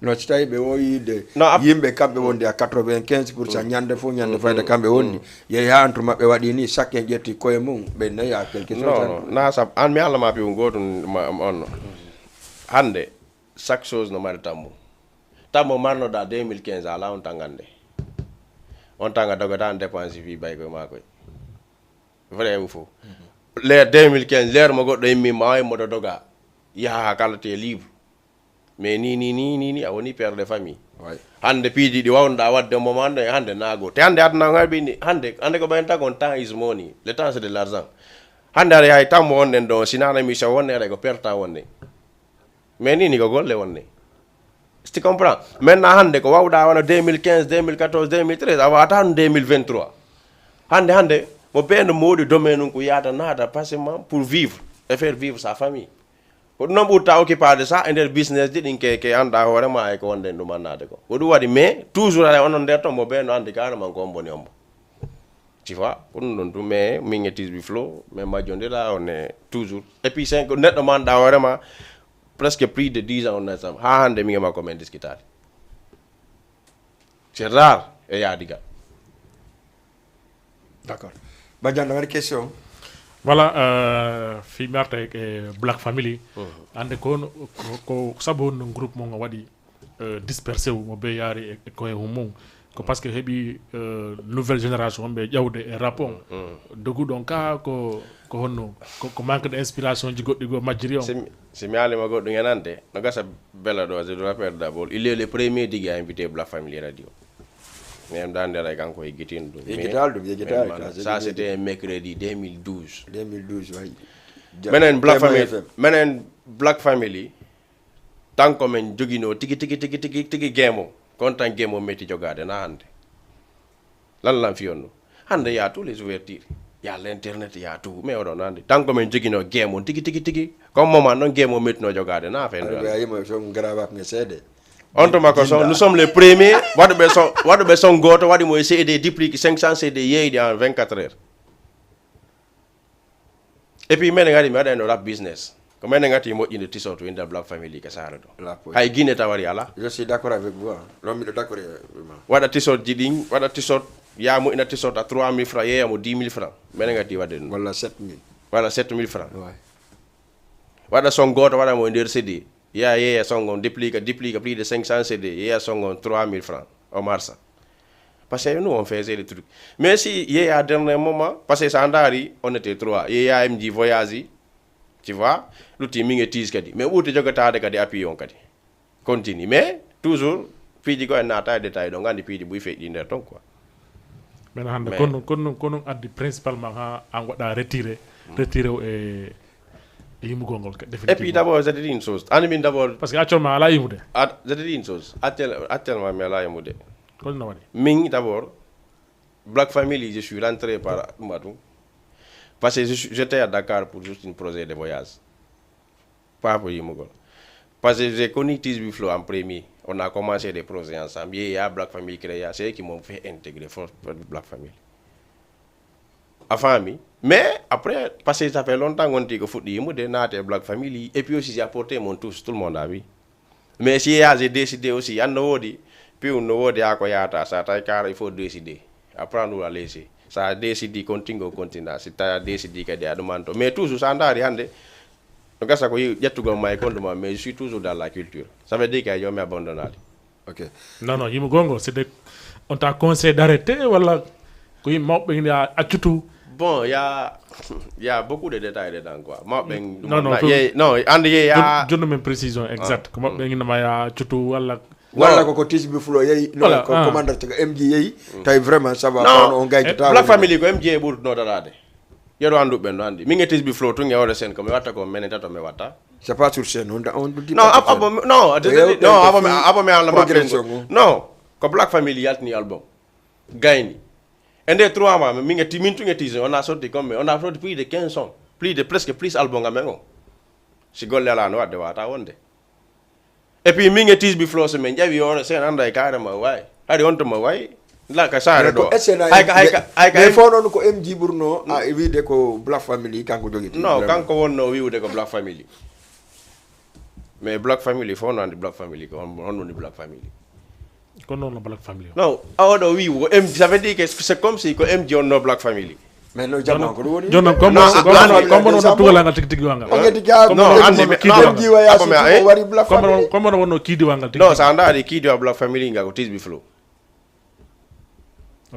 no so tawi ɓe woyide yimɓe kamɓe wonde à 95% ñande fof ñande fayda kamɓe wonni yeehi ha entre maɓɓe waɗi ni chaque en ƴetti koye mum ɓe nayi à quelque chose non na sab an mi allah ma piw gotum onno hande chaque chose no mari tammo marnoɗa 2015 ala on tan gande on tanga dogata dépense fi bay koye makoye vrai ou faux leer 2015 leer mo goɗɗo immi ma moɗo doga yaha kala te livre mais ni a woni père de famille hande piiji ɗi wawnoɗa wadde moment hande naago te hande aduna ngarɓi ni hande ko ɓayanta kon temps is money le temps c'est de l'argent hande aɗa hay tammo wonɗen ɗo sinana mission wonne aɗa ko perta wonne mais ni ko golle wonne tu comprends maintenant hande ko wawɗa wona 2015 2014 2013 a wata no 2023 hande mo ɓeeno moɗi domaine num ko yahata naata patiemment pour vivre et faire vivre sa famille ko ɗum noon ɓurta occupade ça e nder business ji ɗin ke annda hoorema e ko wonɗen ɗum annade ko ɗum waɗi mais toujours aɗa onon nder toon mo ɓeeno andi carrément ko on boni ombo tu vois ko ɗum ɗon ɗum mais min e tisbi flow mais majjodira on e toujours et puis ko neɗɗo manɗa hoorema presque plus de 10 ans on est ensemble ha hande min e makko men discutade c'est rare e yaadigal d'accord Badiane waɗi question fi mi arta e black family ande ko sabu no groupe mo ngo waɗi dispersé mo be yaari e koye mum ko par ce que heeɓi nouvelle génération wonɓe ƴewde e rapport doguɗon ka ko honno ko manque de inspiration ji goɗɗi go majjiri on si mi haalima goɗɗum enante no gasa bella ɗo je doit faire d'abord il est le premier digue à invité black family radio même dans des règles encore éguitine ça c'était un mercredi 2012 oui menen black family tant que men jogino tigi gemo content gemo metti jogade na hande lan fiyonno hande ya tous les ouvertures ya l'internet ya tout mais oɗon hande tant que men jogino gemo tigi comme moment non gemo metti no jogade na fen do ayimo so grava nge seede on to mako son nous sommes les premiers waɗuɓe son goto waɗi mo CD duplique 500 CD yeydi en 24 heures et puis menen gari mi waɗa no rap business ko menen gati moƴƴinde t-shirt inde black family ke sara ɗo hay guine tawari ala je suis d'accord avec vous non miɗo d'accord waɗa t-shirt ji ɗin waɗa t-shirt ya moƴƴina t-shirt à 3000 francs yeyamo 10 000 francs menen gati wadde ɗum walla 7000 walla 7000 francs waɗa son goto waɗa mo nder CD yeeya songon duplique plus de 500 CD yeeya songon 3000 francs au marsa parce que nous on faisait des trucs mais si yeeya dernier moment parce que ça ndari on était trois yeeya mji voyage tu vois lutti min e tis kadi mais ɓurti jogatade kadi appui on kadi continue mais toujours piiji ko en naata e détail ɗo gandi piiji ɓuy feƴƴi nder ton quoi mais hande kono addi principalement ha an waɗa retiré o e yimugol ngol et puis d'abord c'était une chose andi min d'abord parce que actuellement ala yimude c'était une chose actuellement mi ala yimude holno waɗi min d'abord black family je suis rentré par ɗum parce que j'étais à Dakar pour juste un projet de voyage pas pour yimugol parce que j'ai connu Tisby Flow en premier on a commencé des projets ensemble il y a black family créé c'est eux qui m'ont fait intégrer force black family avant mi mais après parce que ça fait longtemps qu'on dit que faut dire de naate black family et puis aussi j'ai apporté mon touche tout le monde a vu mais si j'ai décidé aussi en wodi puis on wodi à quoi yata ça tay car il faut décider apprendre à laisser ça décider continue si ta décider que dia demande mais toujours ça ndari hande donc ça ko jettugo may kondo mais je suis toujours dans la culture ça veut dire que yo me abandonné ok non yimo gongo c'est de on t'a conseillé d'arrêter wala ko yimo be ni accutu. Bon, il y a beaucoup de détails dedans quoi. Non, je ne me précision exact. Comment ben ma ya chutu wala wala ko Tisby Flow yeyi no ko commandant ko MJ yeyi tay vraiment ça va on gagne ta la famille ko MJ ɓurdu no darade yeɗo andu ɓen no andi min e Tisby Flow tun yawde sen ko mi watta ko menen tato mi watta c'est pas sur scène on dit non abo me ala ma non ko black family yaltini album gayni et des 3 mois min tun e on a sorti comme on a sorti plus de 15 sons presque plus album ga men o si golle ala no wadde wata wonde et puis min e Tisby Flow se men jawi on sen anda e carrément way hari on to mo way la ka sare do ay fo non ko MG burno a wiide ko black family kanko jogiti non kanko wonno wiwde ko black family mais black family fo non black family ko on non black family ko non la black family non awodo wiwo MG ça veut dire que c'est comme si ko MG on no black family mais no jamma ko woni jonon comme no tugala nga tik tik wanga no andi MG wa ya so wari black family comme no wonno kidi wanga tik non sa andari kidi wa black family nga ko tisbi flow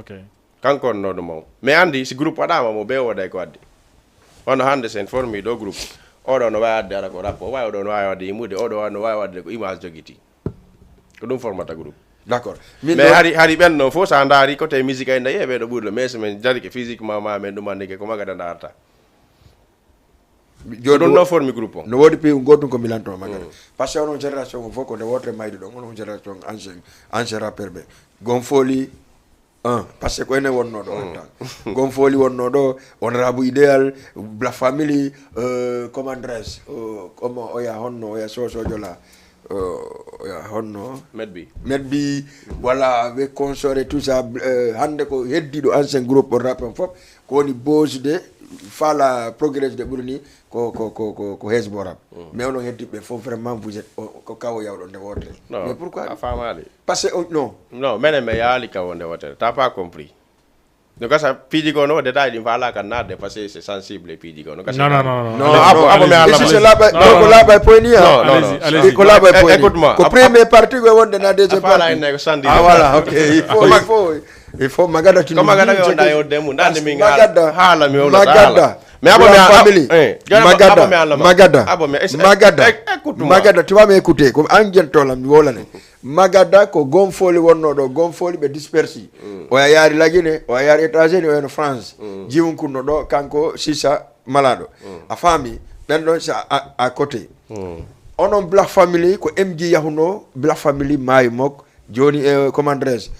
okay kanko no do mo mais andi si groupe adama mo be woday ko addi on hande sen formi do groupe odo no waade ara ko rappo way odo no waade imude odo no waade ko image jogiti ko dum formata groupe d'accord mais hari ben no fo sa andari côté musique ay ndaye be do burlo mais men jari ke physiquement ma men dum ande ke ko magada ndarta jodo no formi groupe no wodi pe godum ko milanto magada parce que on génération ko foko de votre mayde do on génération ancien rappeur be gonfoli parce que ko ene wonno do on tan gonfoli wonno do honorable idéal black family commandress comme oya honno oya soso jola oya honno medbi voilà avec consort et tout ça hande ko heddi do ancien groupe rap fop ko woni bose de fala progrès de burni ko hesbo rap mais on heddi be fo vraiment vous êtes ko kawo yawdo de votre mais pourquoi famali parce que non mene me yali kawo de votre t'as pas compris donc ça pidi ko no détail di fala kan nade parce que c'est sensible pidi ko no abo me ala c'est là-bas point ni allez ko là-bas point écoute-moi ko premier parti ko wonde na deuxième parti voilà OK il faut magada tu magada ko nda yo demu ndande mi ngala hala mi wala magada mais abo family magada tu vas m'écouter comme angel tolam mi wala ne magada ko gonfoli wonno do gonfoli be dispersi o yaari lagine o yaari États-Unis o en France jiwun kunno do kanko sisa malado a fami ben don sa à côté onon black family ko MG yahuno black family may mok joni commandress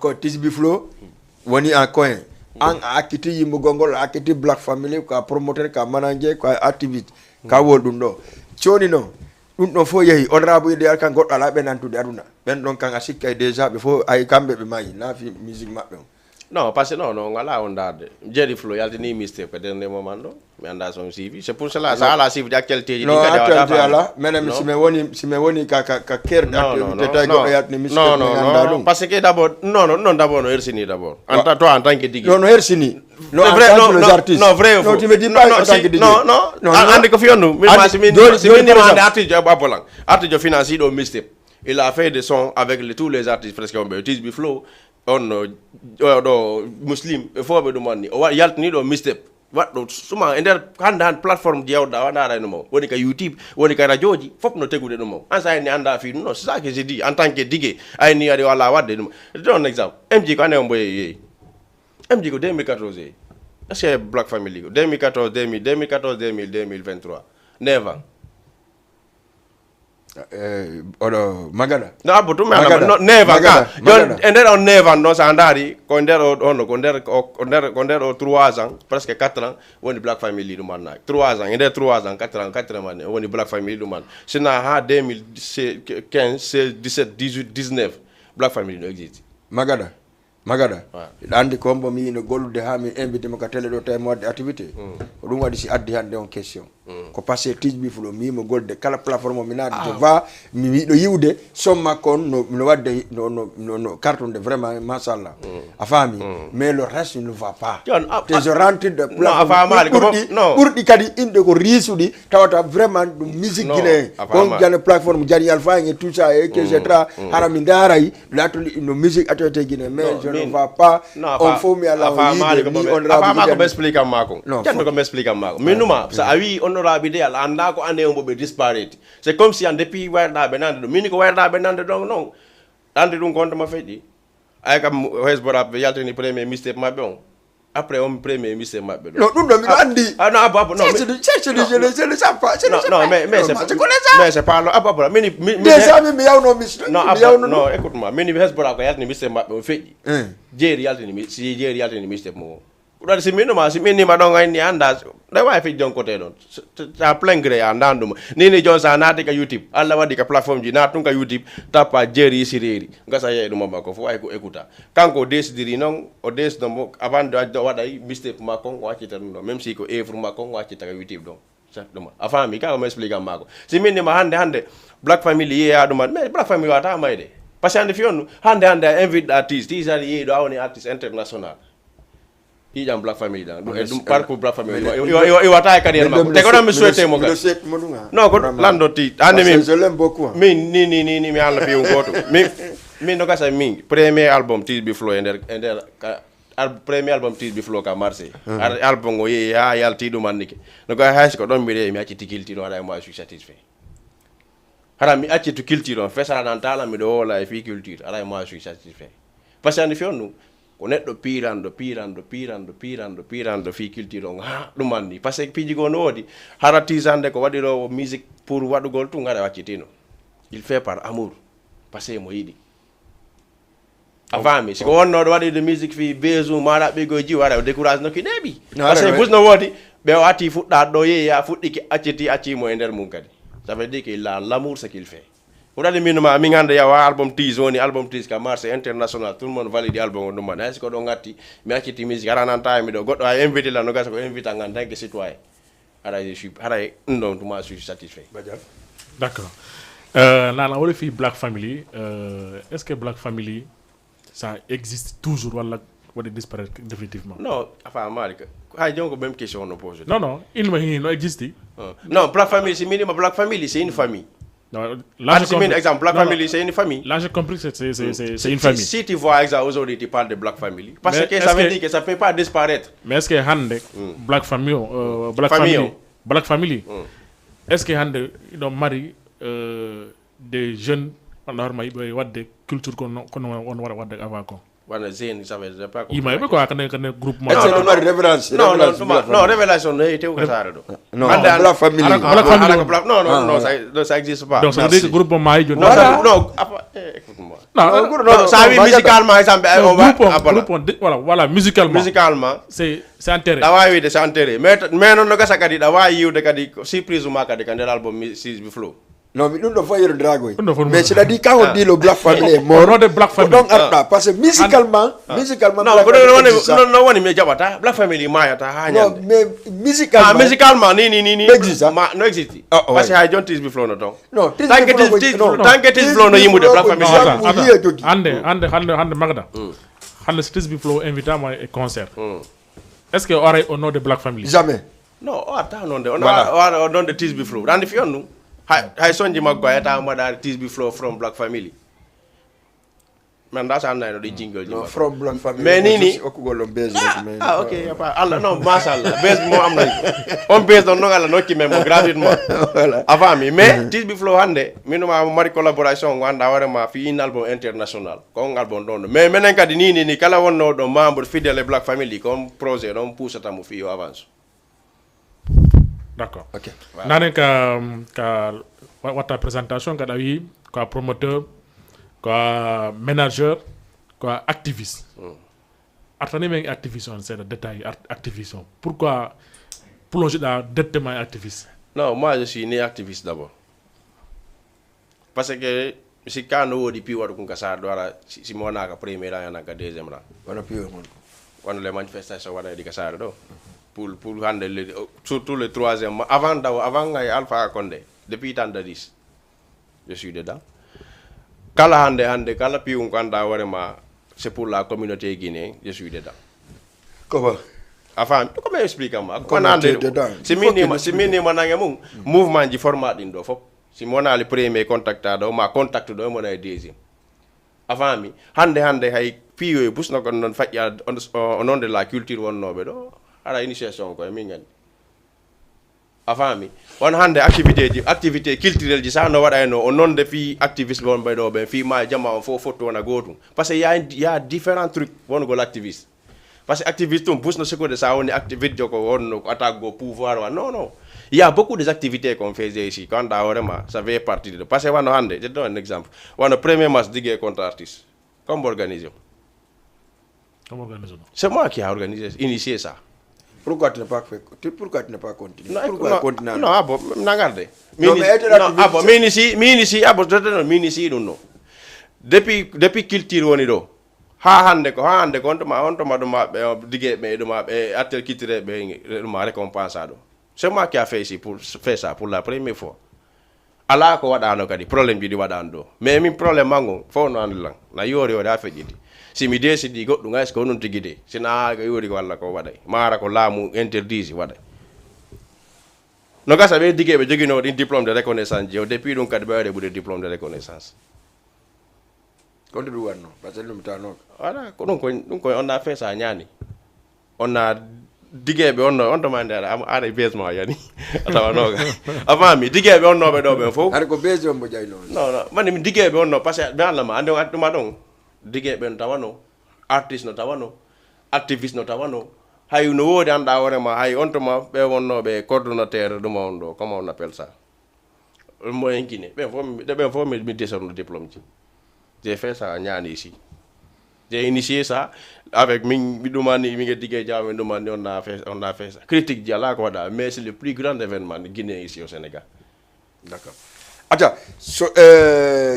ko tisbi flow woni en coin an akiti yimbo gongol akiti black family ko promoter ka manager ko activiste ka woldum do cioni no dum do fo yehi honorable idéal kan goddo ala be nantude aduna ben don kan asikay déjà be fo ay kambe be mayi na fi musique mabbe non parce que non ngala on dade jeri flow yalti ni mistake ko dernier moment do mi anda son CV c'est pour cela ça ala CV d'actualité ni ka da ala menem si me woni ka ker d'actualité tay go yat ni mistake non parce que d'abord non d'abord no ersini d'abord en tant que digi non ersini non vrai non vrai non tu me dis pas en tant que digi non ande ko fiondu mi demande artiste abolang artiste financier do mistake il a fait des sons avec tous les artistes presque on utilise bi flow on do muslim e fobe do manni o yaltini do mistake waddo suma ender hande plateforme jewda wadara no mo woni ka YouTube woni ka radioji fop no tegude do mo ansa ni anda fi non c'est ça que je dis en tant que digue ay ni ari wala wadde dum don exemple MJ ko ane mboye MJ ko 2014 c'est Black Family 2014 2023 never magada no abutu me no never ka don ender on never no sa andari ko nder on nder 3 ans presque 4 ans woni Black Family du man 3 ans ender 3 ans 4 ans man woni Black Family du man sina ha 2015 16 17 18 19 Black Family no existe magada andi ko mbo mi no gollude ha mi invité mo ka télé do tay modde activité ko dum wadi si addi hande on question ko passé tijbi fulo mi mo golde kala plateforme mi nadi je va mi do yiwde somma kon no wadde no carton de vraiment machallah a fami mais le reste ne va pas te je rentre de plateforme burdi kadi inde ko risudi tawata vraiment dum musique guinéen ko jane plateforme jari alpha et tout ça et etc harami ndaray latoli no musique activité guinéen mais ne va pas on faut mi ala on rabi ko expliquer mako janto ko expliquer mako minuma ça a wi honorable idéal anda ko ande on be disparate c'est comme si en depuis warda benande do miniko warda benande donc non ande dum compte ma fedi ay kam hesbora yaltini premier mistake mabbe on après on premier mistake mabbe non dum do mi andi non abo non je le sais pas non mais c'est pas abo mini déjà mi yawno mistake non écoute moi mini hesbora ko yaltini mistake mabbe on fedi jeri yaltini mistake mo Kuda si minima don ngay ni anda da wa fi jon côté don ta plein gré anda ndum ni jon sa na ka YouTube alla wadi ka plateforme ji na tun ka YouTube tapa jeri sireri ngasa ye dum mako fo ay ko écouta kanko desidiri non o des do avant de wada mistake mako wati tan do même si ko evre mako wati ta YouTube don ça dum avant mi ka mo explique mako si minima hande black family ya dum mais black family wata mayde parce que ande fionu hande invite artiste these are ye do awni artist international i jam black family dan dum parcours black family i wata carrière ma te ko mi souhaiter mo ka non ko lando ti ande mi je l'aime beaucoup mi ni mi alla fi un goto mi no kasa mi premier album tis bi flow ender premier album tis bi flow ka marseille album go ye ya yal ti dum annike no ko hays ko don mi re mi acci tikilti no ada mo suis satisfait hara mi acci to culture on fesa dan tala mi do la fi culture ala mo suis satisfait parce que ande fi on ko neɗɗo pirando fi culture on ha ɗum anni par ce que piiji goo no woodi hara tisande ko waɗirowo musique pour waɗugol tun gaɗa waccitino il fait par amour par ce que mo yiɗi a faami siko wonnoɗo waɗide musique fi besoin maɗa ɓeygoye jiw waɗa o décourage nokki ɗeeɓi par ce que bus no woodi ɓe o atti fuɗɗa ɗo yeeya fuɗɗiki accimo e nder mum kadi ça veut dire qu'il a l'amour ce qu'il fait Oudade minuma mi ngande yawa album tease woni album tease ka marché international tout le monde valide album dum man est ce que do ngati mi acciti musique arana time do goddo ay invité la no gasa ko invité ngan tanke citoyen ara je suis ara ndon tout moi je suis satisfait d'accord là on fi black family est ce que black family ça existe toujours wala wala disparaître définitivement non enfin Malik hay jonko même question no pose non il no existe non black family c'est minimum black family c'est une famille. Non, là, exemple, Black Family, c'est une famille. Là, j'ai compris que c'est une famille. Si tu vois exemple aujourd'hui, tu parles de Black Family. Parce que ça veut dire que ça ne peut pas disparaître. Mais est-ce que Hande, Black Family, est-ce que Hande, ils ont marié des jeunes, des cultures qu'on a avant quoi? Il m'a dit quoi quand groupement non révélation ne était au Qatar non Black Family non ça existe pas donc ça veut dire groupement non écoute-moi non ça oui musicalement exemple voilà musicalement c'est enterré dawa wi de c'est enterré mais non no gasa kadi dawa yiwde kadi surprise ma kadi kan album Six bi flow. Non, mais nous ne voyons drago. Mais c'est-à-dire quand on dit le Black Family est mort, non de Black Family. Donc parce que musicalement, non mais jabata Black Family mayata non mais musicalement ni existe no existe parce que hay John Tis bi flow no ton non tant que Tis flow no yimude Black Family hande Magada hande Tis bi flow invité moi et concert est-ce que aurait au nom de Black Family jamais non attends non de on a au nom de Tis bi flow rande fi on nous hay sonji maggo ayata moda Tis bi flow from Black Family man da sa nay no di jingle no from Black Family mais nini okugol base ok apa Allah non mashallah base mo am nañ on base don ngala no ki même gratuitement voilà avant mi mais Tis bi flow hande minuma mari collaboration wanda warema fi un album international ko album don mais menen kadi ni kala wonno do membre fidèle Black Family comme projet don poussata mo fi avance. D'accord. Ok. Nane ka wata présentation ka dawi ka promoteur ka manager ka activiste. Attendez mais activiste on c'est le détail activiste. Pourquoi plonger dans directement activiste? Non, moi je suis né activiste d'abord. Parce que si quand on dit puis wadu ka sa doara si mo na ka premier rang na ka deuxième rang. Wana puis on les manifestations wana di ka sa do. Pour handler surtout le troisième avant Alpha Condé depuis tant de 10 je suis dedans kala hande kala pium kanda warema c'est pour la communauté guinéenne je suis dedans comment enfin comment expliquer moi c'est minimum na ngamum mouvement di format din do fop si mona le premier contacta do ma contact do mona deuxième avant mi hande hay piyo busna ko non fajja au nom de la culture wonnobe do ala initiation ko mi ngani afami on hande activité culturelle ji sa no wada no on non de fi activiste bon be do be fi ma jama on fo photo na gotum parce que y a différents trucs won go l'activiste parce que activiste on pousse no ce que de ça on activiste joko on attaque go pouvoir non il y a beaucoup des activités qu'on faisait ici quand vraiment ça fait partie de parce que on hande je donne un exemple on premier match digue contre artiste comme organisé Comme organisation. C'est moi qui a initié ça. Pourquoi tu n'as pas fait? Pourquoi tu n'as pas continué? Pourquoi continuer? Non, ah bon, regardez. Non, mais Minisi, non. Depuis culture on est là. Ha hande ko on toma duma dige be duma atel kitire be duma récompensado. C'est moi qui a fait ici pour faire ça pour la première fois. Ala ko wadano kadi problème bi di wadando. Mais min problème mango fo no anlang. Na yori o da fejiti. Si mi décidi goddu ngas ko non tigide. Sina ga yori ko walla ko waday. Mara ko laamu interdit waday. No gasa be dige be jogino din diplôme de reconnaissance je depuis donc kadi be de diplôme de reconnaissance. Quand tu dois non, parce que nous mettons. Voilà, donc on a fait ça nyani. On a digé be on demande ara basement yani. Atawano. Avant mi digé be on no be do be fo. Ara ko basement mo jay non. Non, man mi digé be on no parce que ben la ma ande ma don. Digé be tawano. Artiste no tawano. Activiste no tawano. Hay no wodi anda wore ma hay on to ma be wonno be coordonnateur do mondo, comment on appelle ça? Le moyen guiné. Ben faut me décerner le diplôme. J'ai fait ça à Nyani ici. J'ai initié ça avec Midoumani, on a fait ça. Critique Diala, mais c'est le plus grand événement de Guinée ici au Sénégal. D'accord. Attends,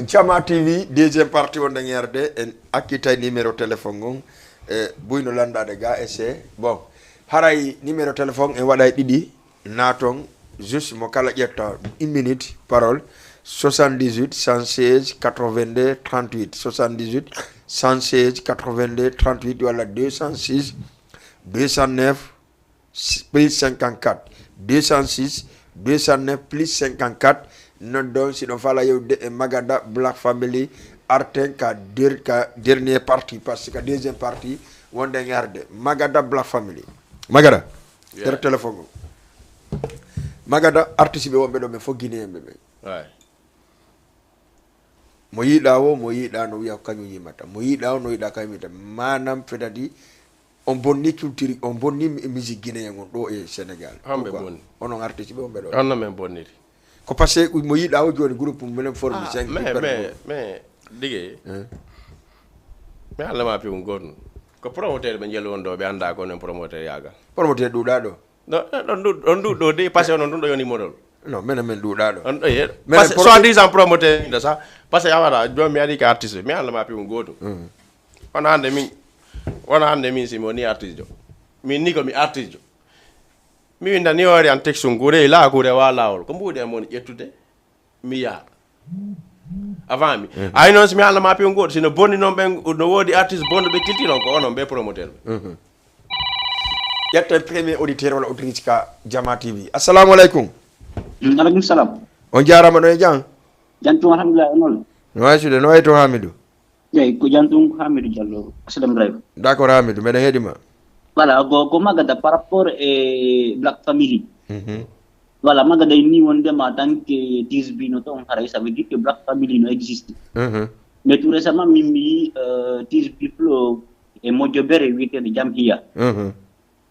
Diama TV, deuxième partie, on a regardé, akita numéro de téléphone, Bouino Landa de gars, et c'est bon. Haray numéro de téléphone, et voilà, Didi, Natong, juste mon calagetta, une minute, parole. 78 116 82 38 78 116 82 38 voilà 206 209 plus 54 206 209 plus 54 non donc si on fala yow de Magada Black Family arten ka dernière partie parce que deuxième partie on da garde Magada Black Family Magada ter téléphone Magada artiste be wombe do me fo Guinée be ouais mo yiɗa no wiya kañum yimata mo yiɗa no yiɗa kañum yimata manam fedadi on bonni culture on bonni musique guinéen on ɗo e Sénégal hamɓe bonni onon artiste ɓe on ɓe ɗo onno men bonniri ko par ce que mo yiɗa o joni groupe minen forme 5 mais digue mais Allah ma piwum goto ko promoteur ɓe jeli on ɗo ɓe anda ko nen promoteur yagal promoteur ɗuɗa ɗo on ɗuɗɗo de passé onon ɗum ɗo yoni modol non men ɗuɗa ɗo on ɗo parce que soi-disant promoteur de ça parce que awara jom mi adi ka artiste mi Allah ma piwum goto on hande min si mo ni artiste jo min ni ko mi artiste jo mi winda ni ori an texte ngure la ko re wala ko mbude mon ƴettude mi ya avant mi ay non si mi Allah ma piwum goto sino bonni non ben no wodi artiste bonno be tilti non ko onon be promoteur yetta premier auditeur wala auditrice ka Diama TV assalamu alaikum alaikum salam on jarama no e jang jantu alhamdulillah onol no aysude no wayto Hamidou jeey ko jantu Hamidou Diallo aslam drive d'accord Hamidou meɗen heeɗima voilà go Magada par rapport et Black Family voilà Magada ni wondema tant que tisbino to on haray ça veut dire que Black Family no existe mais tout récemment mimi tisbi flow e mojo bere wiitede jam hiya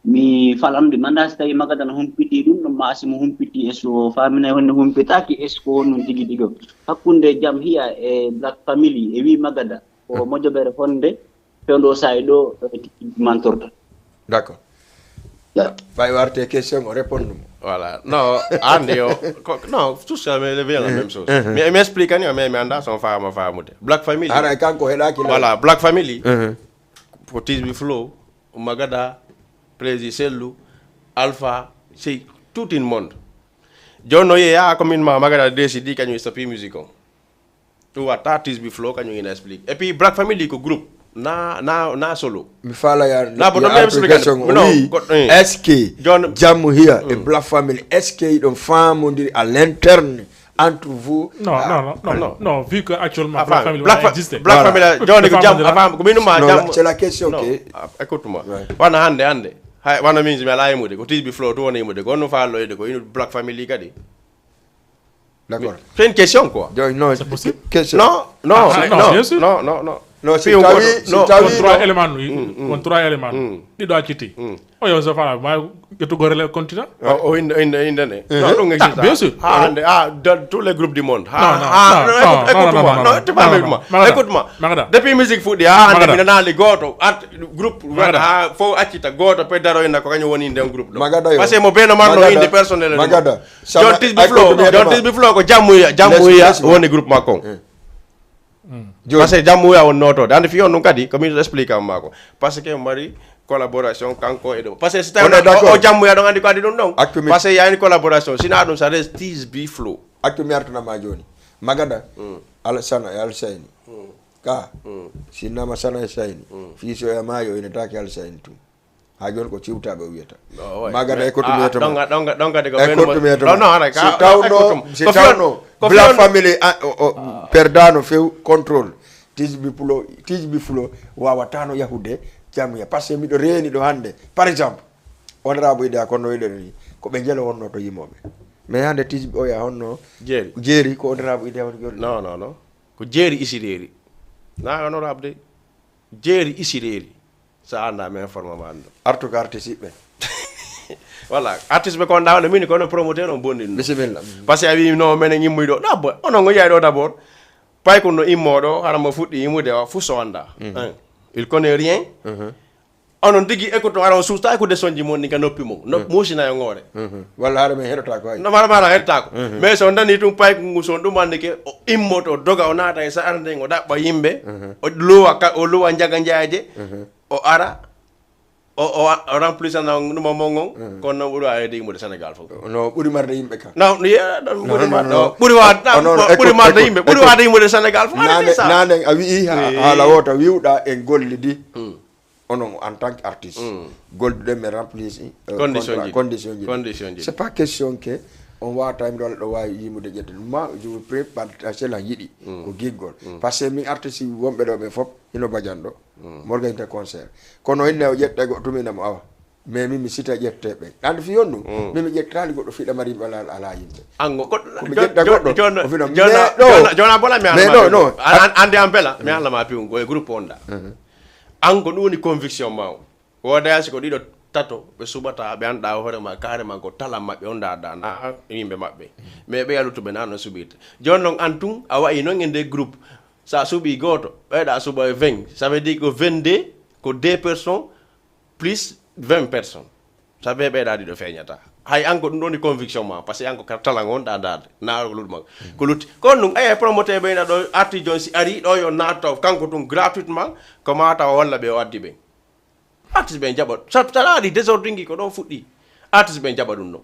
mi falamde mandas tay Magada no humpiti dum no maasi mo humpiti eso famina wonde humpitaki esko non tigi digo hakkunde jam hiya e Black Family e wi Magada o mojo bere fonde pendo saydo mantorta d'accord bay warte question o répondre voilà non ande yo non tout ça mais le la même chose mais m'explique ani mais anda son femme mude Black Family ara kanko helaki voilà Black Family pour tisbi flow Magada Prési Sellu Alpha c'est tout un monde jono ye ya comme ma Magada décidi kanyu stopper musique on tu wa artiste bi flow kanyu ina explique et puis Black Family ko groupe na solo mi fala ya na bon même explication oui est-ce que jamu here et Black Family est-ce que don famondiri à l'interne entre vous non vu que actuellement Black Family existe Black Family jono ko jam avant ko minuma jam c'est la question que écoute-moi wana hande hay wana min mi ala yimude ko tisbi flow to wona yimude ko no faalo yede ko inu Black Family kadi d'accord c'est une question quoi non c'est possible question non No, si Più tawi goto. si No, tawi con trois éléments con trois éléments ɗiɗo acciti o yo so fala ma yettugorele continent Oh, in ne. Non, non existe. Bien sûr. Dans tous les groupes du monde. non, Écoute-moi. Magada. Depuis musique foodi ande mina li goto groupe wada fo accita goto pe daro ina ko kañum woni nden groupe ɗo Magada yo. parce que mo beno marno inde personnel Magada. John Tisbi Flow ko jammuya woni groupe makko parce que jammuya won notode ande fi on ɗum kadi comme il explique am mako parce que mari collaboration kanko e ɗo parce que si tawi o jammuya ɗon andi ko adi ɗum ɗon parce que yani collaboration sina ɗum ça reste Tisbi Flow accu mi artanama joni Magada Alsana e Alsayni ka sinnama Sana e Sayni fiiso e maayo ene taki Alsayni tum ha joni ko ciwtaɓe o wiyata Magada e kottumi yetoma ɗon kadi ko e kottumi yetoma si si tawno Black family perdano few contrôle Tisbi Flow wawatano yahude jammuya par ce que miɗo reeni ɗo hande par exemple honorable ide a konno wiɗene ni ko ɓe jelo wonno to yimoɓe mais hande Tisbi o ya honno jeeri ko honorable ide woni joni non ko jeeri isireeri na honorable de jeeri isireeri sa anda men forma ma ando artu ko artiste yiɓɓe voilà artiste ɓe kon ɗawno min kono promoteur on bonndi ɗum bisimilla par ce que a wi no menen immuy ɗo ɗa boy onon go yiya ɗo d' abord pay ko no immoɗo hara mo fuɗɗi immude o fuu so anda il connaît rien onon tigi écoute ara on suusta écoude soñji mon ni ka noppi mum musina e ngoore walla haɗa men heɗota ko hay no mara heɗta ko mais so dani tum pay ko son ɗum ande ke o immoto o doga o naata e sa arde o ɗaɓɓa yimɓe o lowa jaga jaaje o ara o remplissana ɗuma mon on kono noon ɓuuri wawede yimɓude Sénégal fof no ɓuuri marde yimɓe kam non ɓuuri marde yimɓe ɓuuri wawde yimɓude Sénégal fof nane a wii haala o to wiwɗa en gollidi onon en tant que artiste golduɗen mi remplisi condition ji c'est pas question que on wawata mi ɗola ɗo wawi yimude ƴette moi je vous pré partager la yiɗi ko giggol par ce que min artiste wonɓe ɗo ɓe fof hino bajan ɗo morganité concert kono hinne o ƴette goɗɗo tuminamo awa mais min mi sita ƴetteɓe ande fi yon ɗum min mi ƴettali goɗɗo fiɗamari yimɓe ala yimɓe ango mi ƴetta goɗɗo jona bola mi ande an bela mi allama piw go e groupe onda ango ɗum woni conviction ma o wodayasi ko ɗiɗo tato ɓe suɓata ɓe anɗa hoorema carrément ko talam maɓɓe on dada na yimɓe maɓɓe mais ɓe yalutuɓe na no suɓirta joni noon an tun a wayi noon e nde groupe sa suuɓi goto ɓeyɗa suuɓa e 20 ça veut dire que 22 ko 2 personnes plus 20 personnes ça veut ɓeyɗa ɗiɗo feeñata hay anko ɗum ɗon ni conviction ma par ce que anko ka talan on ɗa dade na ko luɗuma ko lutti kono ɗum aya promoteur ɓeyna ɗo arti jon si ari ɗo yo natto kanko ɗum gratuitement ko mata o walla ɓe o addi ɓen artiste ɓe jaɓa saɗa waɗi désordre ko ɗon fuɗɗi artiste ɓe jaɓa ɗum ɗon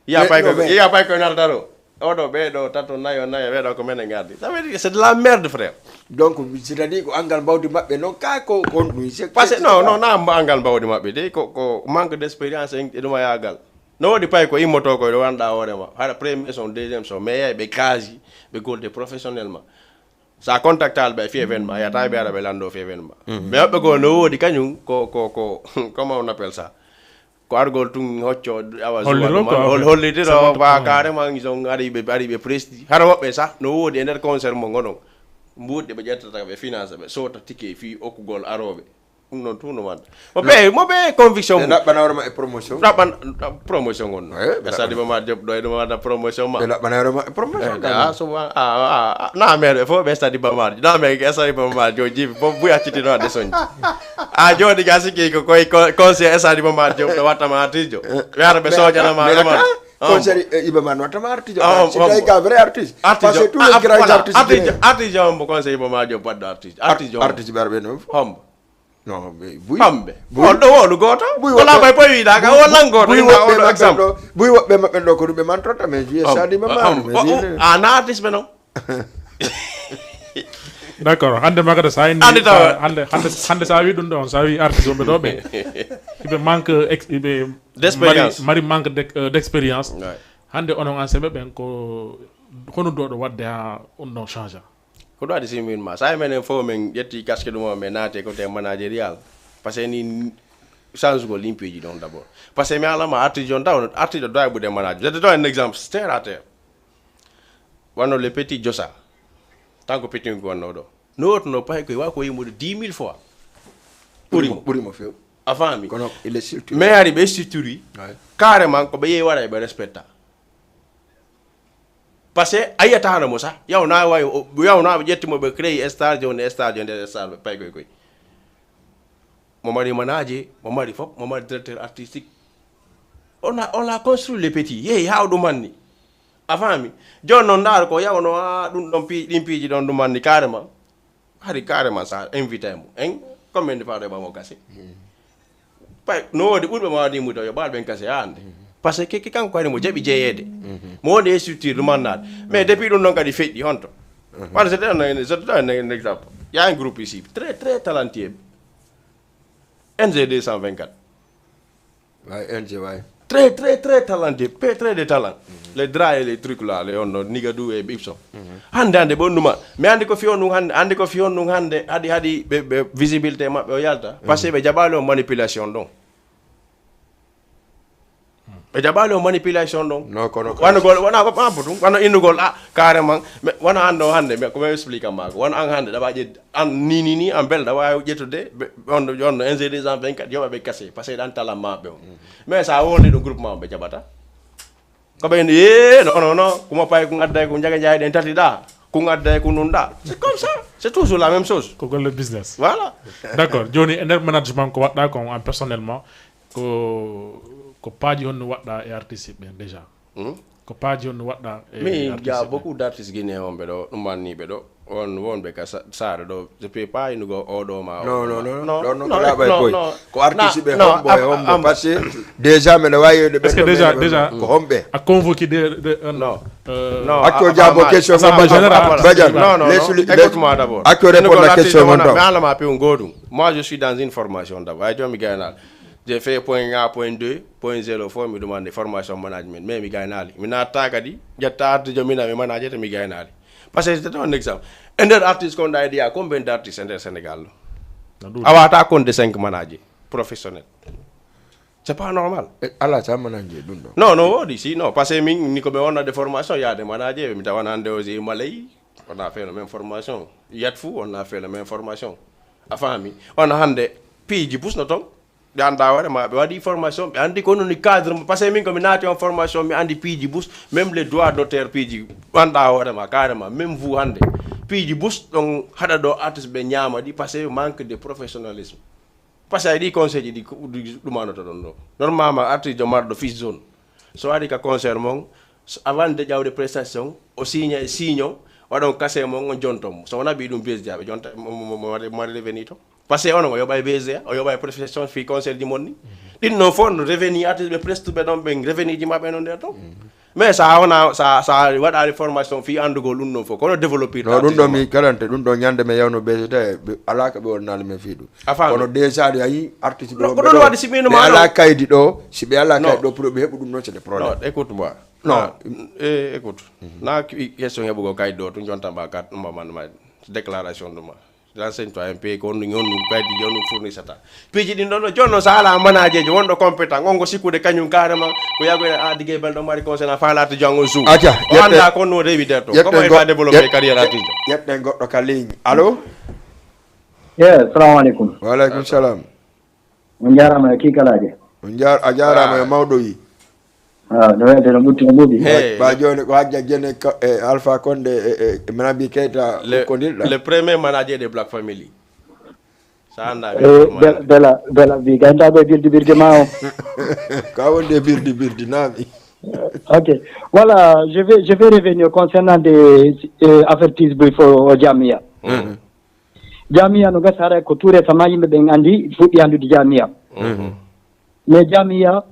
iya pay koye naldaro oɗo ɓeɗo tato nayo ɓeɗo ko menen gardi ça veut dire c'est de la merde frère donc c'est-à-dire ko angal mbawdi maɓɓe noon ka ko kon ɗum par ce que non na angal mbawdi maɓɓe de ko manque d' expérience e ɗuma yagal no waɗi pay ko immoto koye ɗo wanɗa hoorema haɗa premier son deuxième son mais yeey ɓe kaasi ɓe golde professionnellement sa contactal ɓe fi événement yata ɓe ara ɓe lando fi événement mais hoɓɓe go no woodi kañum ko comment on appelle ça ko argol tun hocco awa hollitiɗo ba carrément ison ari ɓe presti hara woɓɓe sa no woodi e nder concert mo gonon mbuɗɗe ɓe ƴettata ɓe finance ɓe sota ticket fi okkugol aroɓe ɗum noon tout no wadda mo ɓe conviction ɓe ɗaɓɓana hoorema e promotion ɗaɓɓan promotion gonno ɓe sadi mama job ɗo e ɗum wadda promotion ma ɓe ɗaɓɓana hoorema e promotion na meɗe fof ɓe stadi bamaji na me e stadi bamaji jo jibi fof buy accitino wadde soñji a joni ga sikki ko koye conseil e stadi bamaji job ɗo wattama artiste jo ɓe ara ɓe sojanama ɗoman conseil Iba Man wattama artiste c'est tawi ka vrai artiste parce que tous les grands artistes artiste hombo conseil Iba Man job wadɗo artiste ɓe arɓe noon hombo non buy hamɓe on ɗo woɗu goto wala bay poy wiɗa ka wollan goto oɗo exemple buy woɓɓe maɓɓe ɗo ko ɗum ɓe mantorta mais wiye sadima ma na artiste ɓe noon d' accord hande Magada sa indi hande sa wi ɗum ɗon sa wi artiste omɓe ɗo ɓe ɓe manque ɓe mari manque d' expérience hande onon ancienɓe ɓen ko hono ɗo ɗo wadde ha on ɗon change a ko ɗo waɗi simminma sa menen fof min ƴetti casque ɗum min naate côté managérial par ce que ni change gol limpiiji ɗon d' abord par ce que mi alama artiste jon taw artiste ɗo dowi ɓuuɗe manage je te donne un exemple terre à terre wonno le petit Diossa tant que petit wonno ɗo no no pay ko wa ko yimude 10 000 fois ɓuri mo few a faami kono il est structuré mais ari ɓe structure carrément ko ɓe yeeyi waɗa ɓe respecta par ce que a yiyatano mo sa yawna wawi yawnaɓe ƴettimo ɓe créé stage nde stage nde stage pay koy mo mari manager mo mari fof mo mari directeur artistique on a construit les petits yeeyi haw ɗumanni a faami joni noon ndaara ko yawno ɗum ɗon ɗin piiji ɗon ɗumanni carrément hari carrément sa invité mo en combien de fois ɗeɓamo gase pay no woodi ɓurɓe ma waɗi muto yo ɓaal ɓen gase hande par ce que kanko kadi mo jaɓi jeeyede mo woni e structure ɗumannade mais depuis ɗum ɗon kadi feƴƴi honto wala je donne un exemple il y a un groupe ici très très talentueux NG 224 ouais NG ouais très très très talentueux très de talent les draps et les trucs là les on Nigadou et Bipson hande bonnuma mais andi ko fiyon ɗum hande hadi ɓe visibilité maɓɓe o yalta par ce que ɓe jaɓali o manipulation ɗon ɓe jaɓali o manipulation ɗon wanugol wona ko ɓampo wano innugol carrément wona ande o hande komi explique mako wona an hande ɗaɓa ƴed an ni an beele ɗa wawi ƴettude on NG 224 yoɓa ɓe kase par ce que ɗan talan maɓɓe o mais sa woni ɗo groupement ɓe jaɓata ko ɓe non kuma pay ko gadday ko jaga jaay ɗen tati ɗa ko gadday ko nun ɗa c'est comme ça c'est toujours la même chose ko golle business voilà d'accord joni e nder management ko waɗɗa ko en personnellement ko paaji honno waɗɗa e artiste ɓen déjà ko paaji honno waɗɗa mi ja beaucoup d'artistes guinéen on ɓe ɗo ɗum manniɓe ɗo wonɓe ka saare ɗo je peux pas inugo oɗo ma non ko Labhaye Pooyi ko artiste ɓe hombo par ce que déjà mbeɗa wawi de parce que déjà ko homɓe a convoqué non acco jabo question non écoute-moi d'abord acco répondre la question mon temps mais alama pe godum moi je suis dans une formation d'abord ay jomi gaynal j'ai fait point 1 point 2 point 0 fo mi demande formation management mais mi gaynali mi natta kadi jetta arde jomina mi manager mi gaynali parce que c'est un exemple un des artistes qu'on a dit à combien d'artistes en Sénégal awata compte de 5 managers professionnels c'est pas normal ala ça manager ɗum ɗo non wodi si non parce que min ni ko ɓe wonna de formation il y a des managers mi tawan hande aussi Malay on a fait la même formation Yatfou on a fait la même formation a faami on a hande piiji pusno ton ɓe anda waɗema ɓe waɗi formation ɓe andi ko noni cadre par ce que min komi naati on formation mi andi piiji bus même les droits d'auteur piiji anda waɗema carrément même vous hande piiji bus ɗon haɗa ɗo artiste ɓe ñaama ɗi par ce que manque de professionnalisme par ce que ɗi conseil ji ɗi ɗumanoto ɗon ɗo normalement artiste jo marɗo fiche zone so waɗi ka concert mon avant de ƴawde prestation o signa signe o waɗon kase mon on jontom so wona ɓi ɗum bsda ɓe jonta mo waɗi reveni to parce que onon o yoɓa e BSDA o yoɓa e profession fi conseil ji monni ɗin noon fof no revenu artiste ɓe prestuɓe ɗon ɓe revenu ji maɓɓe non nder ton mais sa wona sa waɗari formation fi andugol ɗum noon fof kono développir non ɗum ɗo mi kalante ɗum ɗo ñande mi yawno BSDA ala ko ɓe wonnali men fiiɗum kono déjà ɗi ayi artiste ɗo ko ɗon waɗi siminoma ala kaydi ɗo si ɓe ala kaydi ɗo pour ɓe heɓu ɗum noon c'est des problème écoute moi non écoute na question heɓugo kaydi ɗo tun jontamba kat ɗumamandema déclaration ɗuma renseigne-toi un peu ko on kaydi joni fournissata piiji ɗin ɗon ɗo joni noon sa ala manager jo wonɗo compétent on go sikkude kañum carrément ko yagoyde digue belɗo mari concernant falata jango sou o anda ko no rewi nder to comment il va développer carrière artiste yetten goɗɗo ka ligne allo salamu aleykum waaleykum salam on jarama e kikalaje a jarama e mawɗo wi no wiyete no ɓutti no ɓuuɓi ba joni ko hajja jene Alpha Condé e Manabi Keita ko dilɗa le premier manager de Black Family sa anda bela mbi gayntaɓe birdi ma o ka wonde birdi naami ok voilà je vais revenir concernant des avertissement o Jamia Jamia no gasa haray ko tout récemment yimɓe ɓen andi fuɗɗi andude Jamia mais Jamia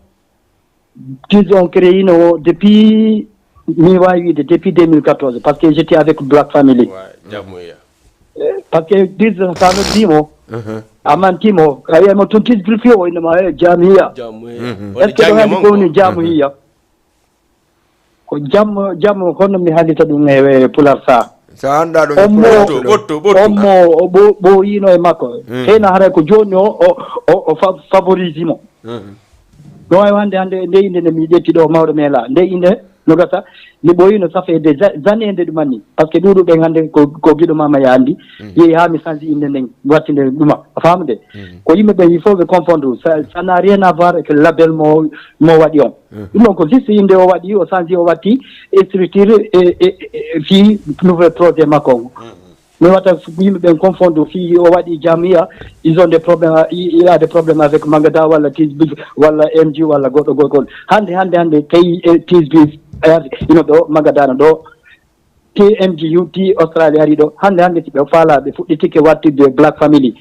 qu'ils ont créé depuis depuis 2014 parce que j'étais avec Black Family. Parce que disent ça me dit moi. Amantimo, il m'a tout dit plus fort il m'a Jamia. Est-ce que on a connu Jamia? Ko jam kono mi halita dum e pular sa. Sa anda do botto bo yino e makko. Hena hare ko joni o favorisimo. ɗo e wande hande nde inde nde mi ƴetti ɗo mawɗo mela nde inde no gata ni boyi no ça fait des années de mani parce que dudu be hande ko gido mama yandi yi ha mi sanji inde nden watinde duma famde ko yimbe be il faut be confondre ça n'a rien à voir avec le label mo wadi on donc juste inde o wadi o sanji o wati et structure et fi nouvel projet makon mais wata yimbe be confondre fi o wadi jamia ils ont des problèmes il y a des problèmes avec Magada wala tisbi wala MG wala godo hande kay tisbi you know do Magada do TMGUT Australia rido hande ti be fala be fuddi ke watti de black family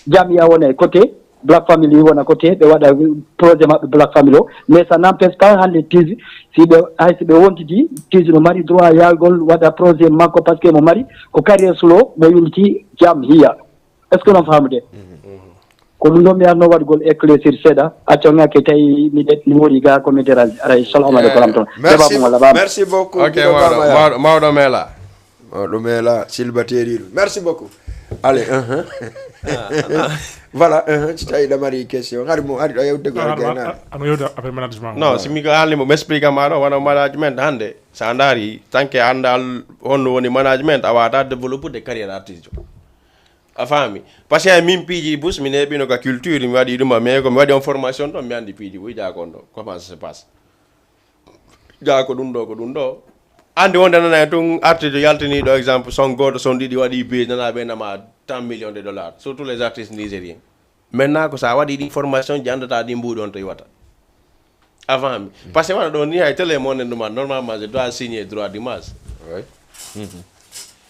jamia wona côté black family wona côté be wada projet mabbe black family mais ça n'empêche pas hande tiz si be wonti di tiz no mari droit yalgol wada projet makko parce que mo mari ko carrière solo mo yulti jam hiya est ce que non famde ko ɗum mi arno waɗgol éclaircir seeɗa acconga ke tawi mi det mi woni ga comité ara salamu aleykum toon merci beaucoup ok mawɗo meela silbateriɗo merci beaucoup allez voilà ci tawi ɗamari question hari mo ari ɗo yewde ko gayna ano yewde affaire management non si mi ko haalnimo mi explique ma ɗo wona management hande sa daari tant que andal honno woni management a wata développe de carrière artiste a faami parce que min piiji bus mi neɓino ka culture mi waɗi ɗuma mais ko mi waɗi on formation ɗon mi andi piiji ɓoy jakon ɗo comment ça se passe jako ɗum ɗo andi wonde nana tun artiste yaltiniɗo exemple son goto son ɗiɗi waɗi base nana ɓe nama 10 millions de dollars surtout les artistes nigériens maintenant ko sa waɗi ɗi formation ji andata ɗi mbuɗi on to iwata a faami parce que waɗa ɗo ni hay télé monen ɗuma normalement je dois signer droit d'image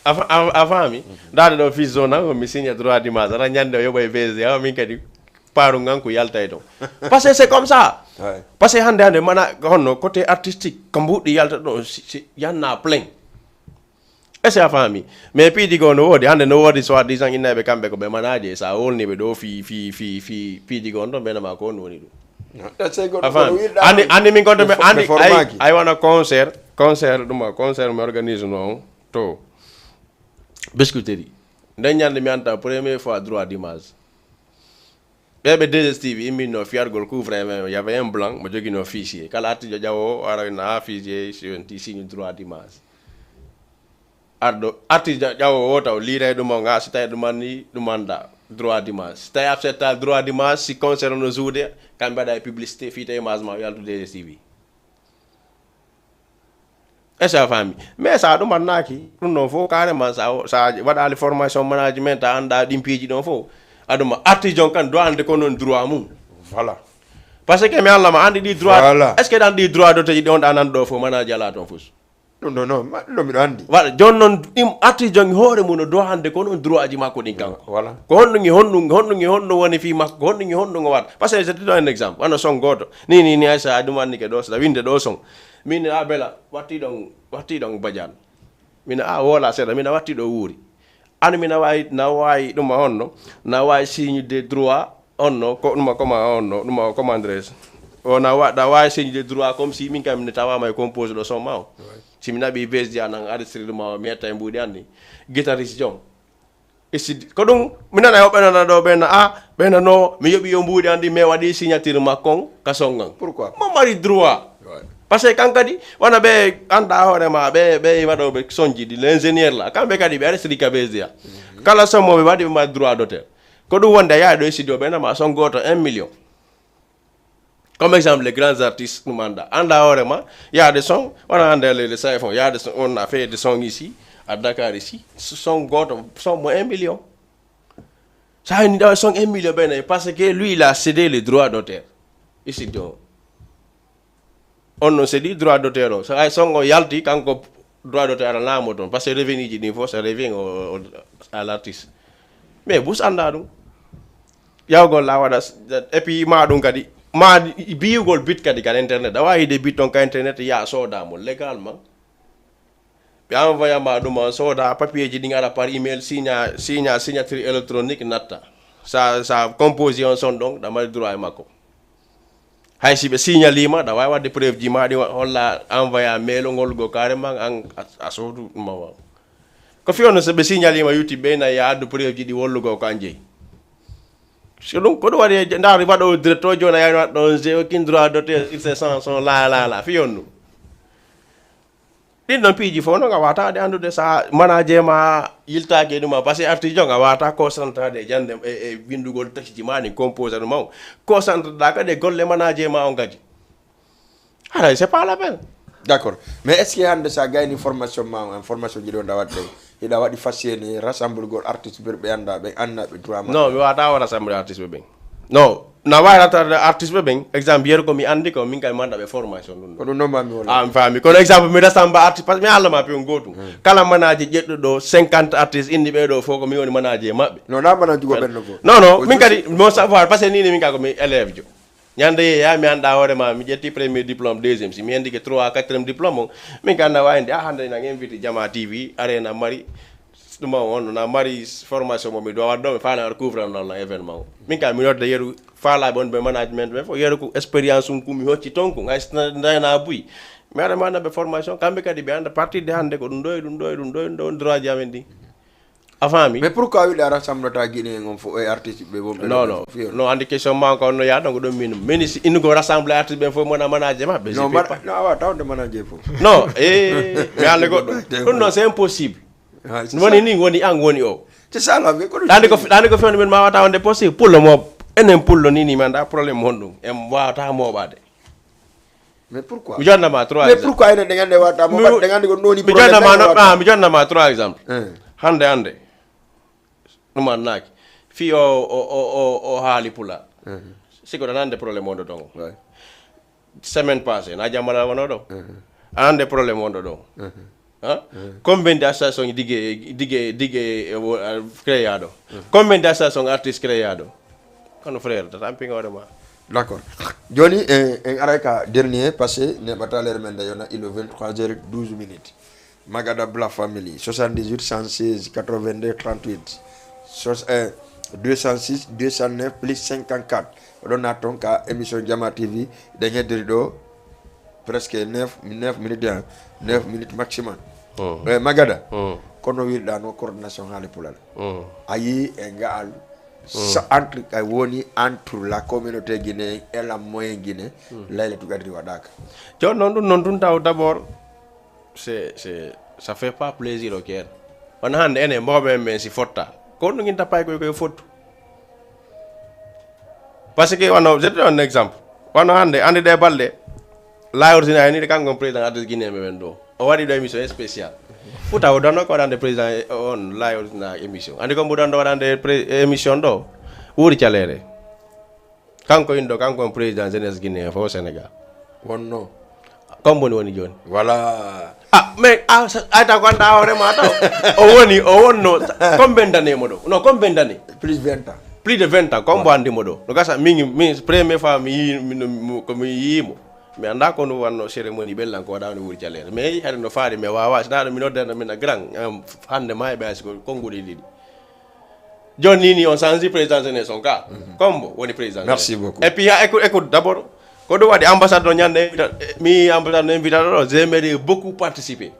a faami ndaade ɗo fils zone an mi signe droit d'image ara ñande o yoɓa e VG awa min kadi paaru ngan ko yalta e ton parce que c'est comme ça parce que hande mana honno côté artistique ko mbuɗɗi yalta ɗo yanna plein est ce que a faami mais piiɗi go no woodi hande no woodi soit disant innaɓe kamɓe ko ɓe manaji sa wolniɓe ɗo fi piiɗi gon ɗon ɓenama ko on woni ɗum a faami andi min gonɗo andi ay wona concert mi organise no on to biscuiterie nden ñande mi anta première fois droit d'image ɓeɓe DSTV immino fiyargol Découvrez Évents y avait un blanc mo joguino fichier kala artijo ƴawo arana fichier ti signe droit d'image arɗo artijo ƴawo o taw liire ɗum o ga so tawi ɗumanni ɗumanda droit d'image so tawi absetta droit d'image si concert no joude kamɓe mbaɗa e publicité fiita image ma yaltu DSTV est-ce que a faami mais sa ɗumannaki ɗum ɗon fof carrément sa waɗali formation management a anda ɗin piiji ɗon fof aɗuma artisan kan doit ande ko noon droit mum voilà par ce que mi allama andi ɗi droit est ce que ɗan ɗi droit do taji ɗon ɗa nan ɗo fof manaji ala toon fus non miɗo andi waɗa joni noon ɗim artisan hoore mum no doit hande ko noon droit ji makko ɗin kanko voilà ko honɗum woni fi makko ko honɗum honɗum o waɗa par ce que je te donne un exemple wano son goto ni aysa ɗum annike ɗo saɗa winde ɗo son min a bela watti ɗon badiane mina a wola seeɗa mina watti ɗo wuuri an mina wawi na wawi ɗuma honno na wawi signe de droit onno ko ɗuma comment onno ɗuma comment adresse o na wawi signe de droit comme si min kam mi tawama e compose ɗo son ma o si mi naɓi VSD anan arrêté ɗuma o mi yetta e mbuɗi anni guitariste jom ko ɗum mi nana o ɓenana ɗo ɓena no mi yoɓi yo mbuɗi andi mais waɗi signature makkon ka songan pourquoi mo mari droit parce que kan kadi wona ɓe anda hoorema ɓe waɗoɓe sonji ɗi l'ingénieur la kamɓe kadi ɓe arrêté ka VSD kala sommoɓe waɗi ɓe ma droit d'auteur ko ɗum wonde yaade ɗo e studio ɓenama son goto 1 million comme exemple les grands artistes ɗum anda hoorema yaade son wona hande le sayfon yaade son on a fait des sons ici à Dakar ici son goto son mo 1 million ça ni ɗo son 1 million ɓene parce que lui il a cédé les droits d'auteur ici do on non c'est dit droit d'auteur o so ay son o yalti kanko droit d'auteur ala namo toon parce que revenu ji ɗin fof ça revient à l'artiste mais bus anda ɗum yawgol la waɗa et puis ma ɗum kadi ma biyugol bit kadi kan internet a wawi de bit on ka internet ya sodamo légalement ɓe envoya ma ɗum on sooda papier ji ɗin ara par email signature électronique natta sa composé on son ɗon ɗa mari droit e makko hay si ɓe signalima ɗa wawi wadde preuve ji maɗi holla envoya mail o ngol go carrément an a soodu ɗuma waw ko fiyono so ɓe signalima youtube ɓe nayi addu preuve ji ɗi wollugo ko an jeeyi so ɗum ko ɗum waɗi ndaari waɗo directeur joni a yani waɗ ɗon je aucun droit d'auteur sur ces chansons la fiyon ɗum din non piiji fo no nga wata de andude sa manager ma yiltaake duma parce que artiste nga wata concentré jande e windugol taxi mani composer ma concentré da ka de golle manager ma on gadi ala c'est pas la peine. D'accord, mais est-ce que hande sa gayni formation ma formation jido da wadde ida wadi fasiyene rassemble gol artiste be anda be anna be droit non mi wata wara rassemble artiste be non na wayata artiste be exemple yer ko mi andi ko min kay manda be formation dun ko no mami wala am fami ko exemple mi rassemble artiste parce que mi alla ma pe ngotu kala manaje jeddo do 50 artistes indi be do foko mi woni manaje mabbe non na manaje go benno fo non min kadi mo savoir parce que ni min ka ko mi élève jo ñande ya mi anda hore ma mi jetti premier diplôme deuxième si mi andi ke 3 4e diplôme min ka na wayndi hande na invité Diama TV arena mari duma won na mari formation mo mi do waddo mi fala recouvrer non la événement min ka mi nodde yeru fala bon be management be fo yeru ko expérience ko mi hocci tonko ngay na buy mi ada mana be formation kambe kadi be anda partie de hande ko dum do droit jamendi avant mi mais pourquoi il a rassemblé ta guiné ngom fo e artiste be bo non andi question ma ko no ya donc do min ministre inu go rassembler artiste be fo mona manager ma be non wa tawde manager fo non mi alle go non c'est impossible woni ni woni an woni o c'est ça la vie ko dande ko fewne men ma wata wonde possible pour le mo enen pullo ni manda problème hondum em wata mobade mais pourquoi mi jonna ma 3 mais pourquoi ene de ngande wata mo de ngande ko noni mi jonna ma mi jonna ma 3 exemple hande numa nak fi o haali pula siko nande problème wondo don semaine passée na jamala wono do ande problème wondo do combien d'associations digue créado combien d'associations artistes créado kono frère tata pinga wada ma d'accord joni en araka dernier passé ne bataler men dayona il est 23h12 minutes Magada Bla Family 78 116 82 38 206 209 plus 54 on a ton ka émission Diama TV dernier do presque 9 minutes 9 minutes maximum Magada kono wi dano coordination hale pulal ayi engal sa entre kay woni entre la communauté guinéenne et la moyenne guinéenne layle to gadri wadaka jon non dun taw d'abord c'est ça fait pas plaisir au cœur on hande ene mbobe men si fotta ko no nginta pay ko fotu parce que on je te donne un exemple on hande ande de balde la ordinaire ni de kango président adres guinéen men do o wadi do émission spéciale futa o donno ko dande président on la ordinaire émission ande ko mbudan do dande émission do wuri calere kanko indo kanko président jeunesse guinéen fo Sénégal wonno comme woni joni voilà mais ata ko anda hore ma taw o wonno combien d'années modo non combien d'années plus 20 ans plus de 20 ans comme andi modo no gasa mi première fois mi ko mi yimo mi anda ko no wanno cérémonie bellan ko dawni wuri calere mais hade no faade mi wawa sina mi nodda mi na grand hande may be asko kongudi didi joni ni on sanzi président ne son cas combo woni président merci beaucoup et puis écoute d'abord ko do wadi ambassadeur nyande mi ambassadeur invité j'aimerais beaucoup participer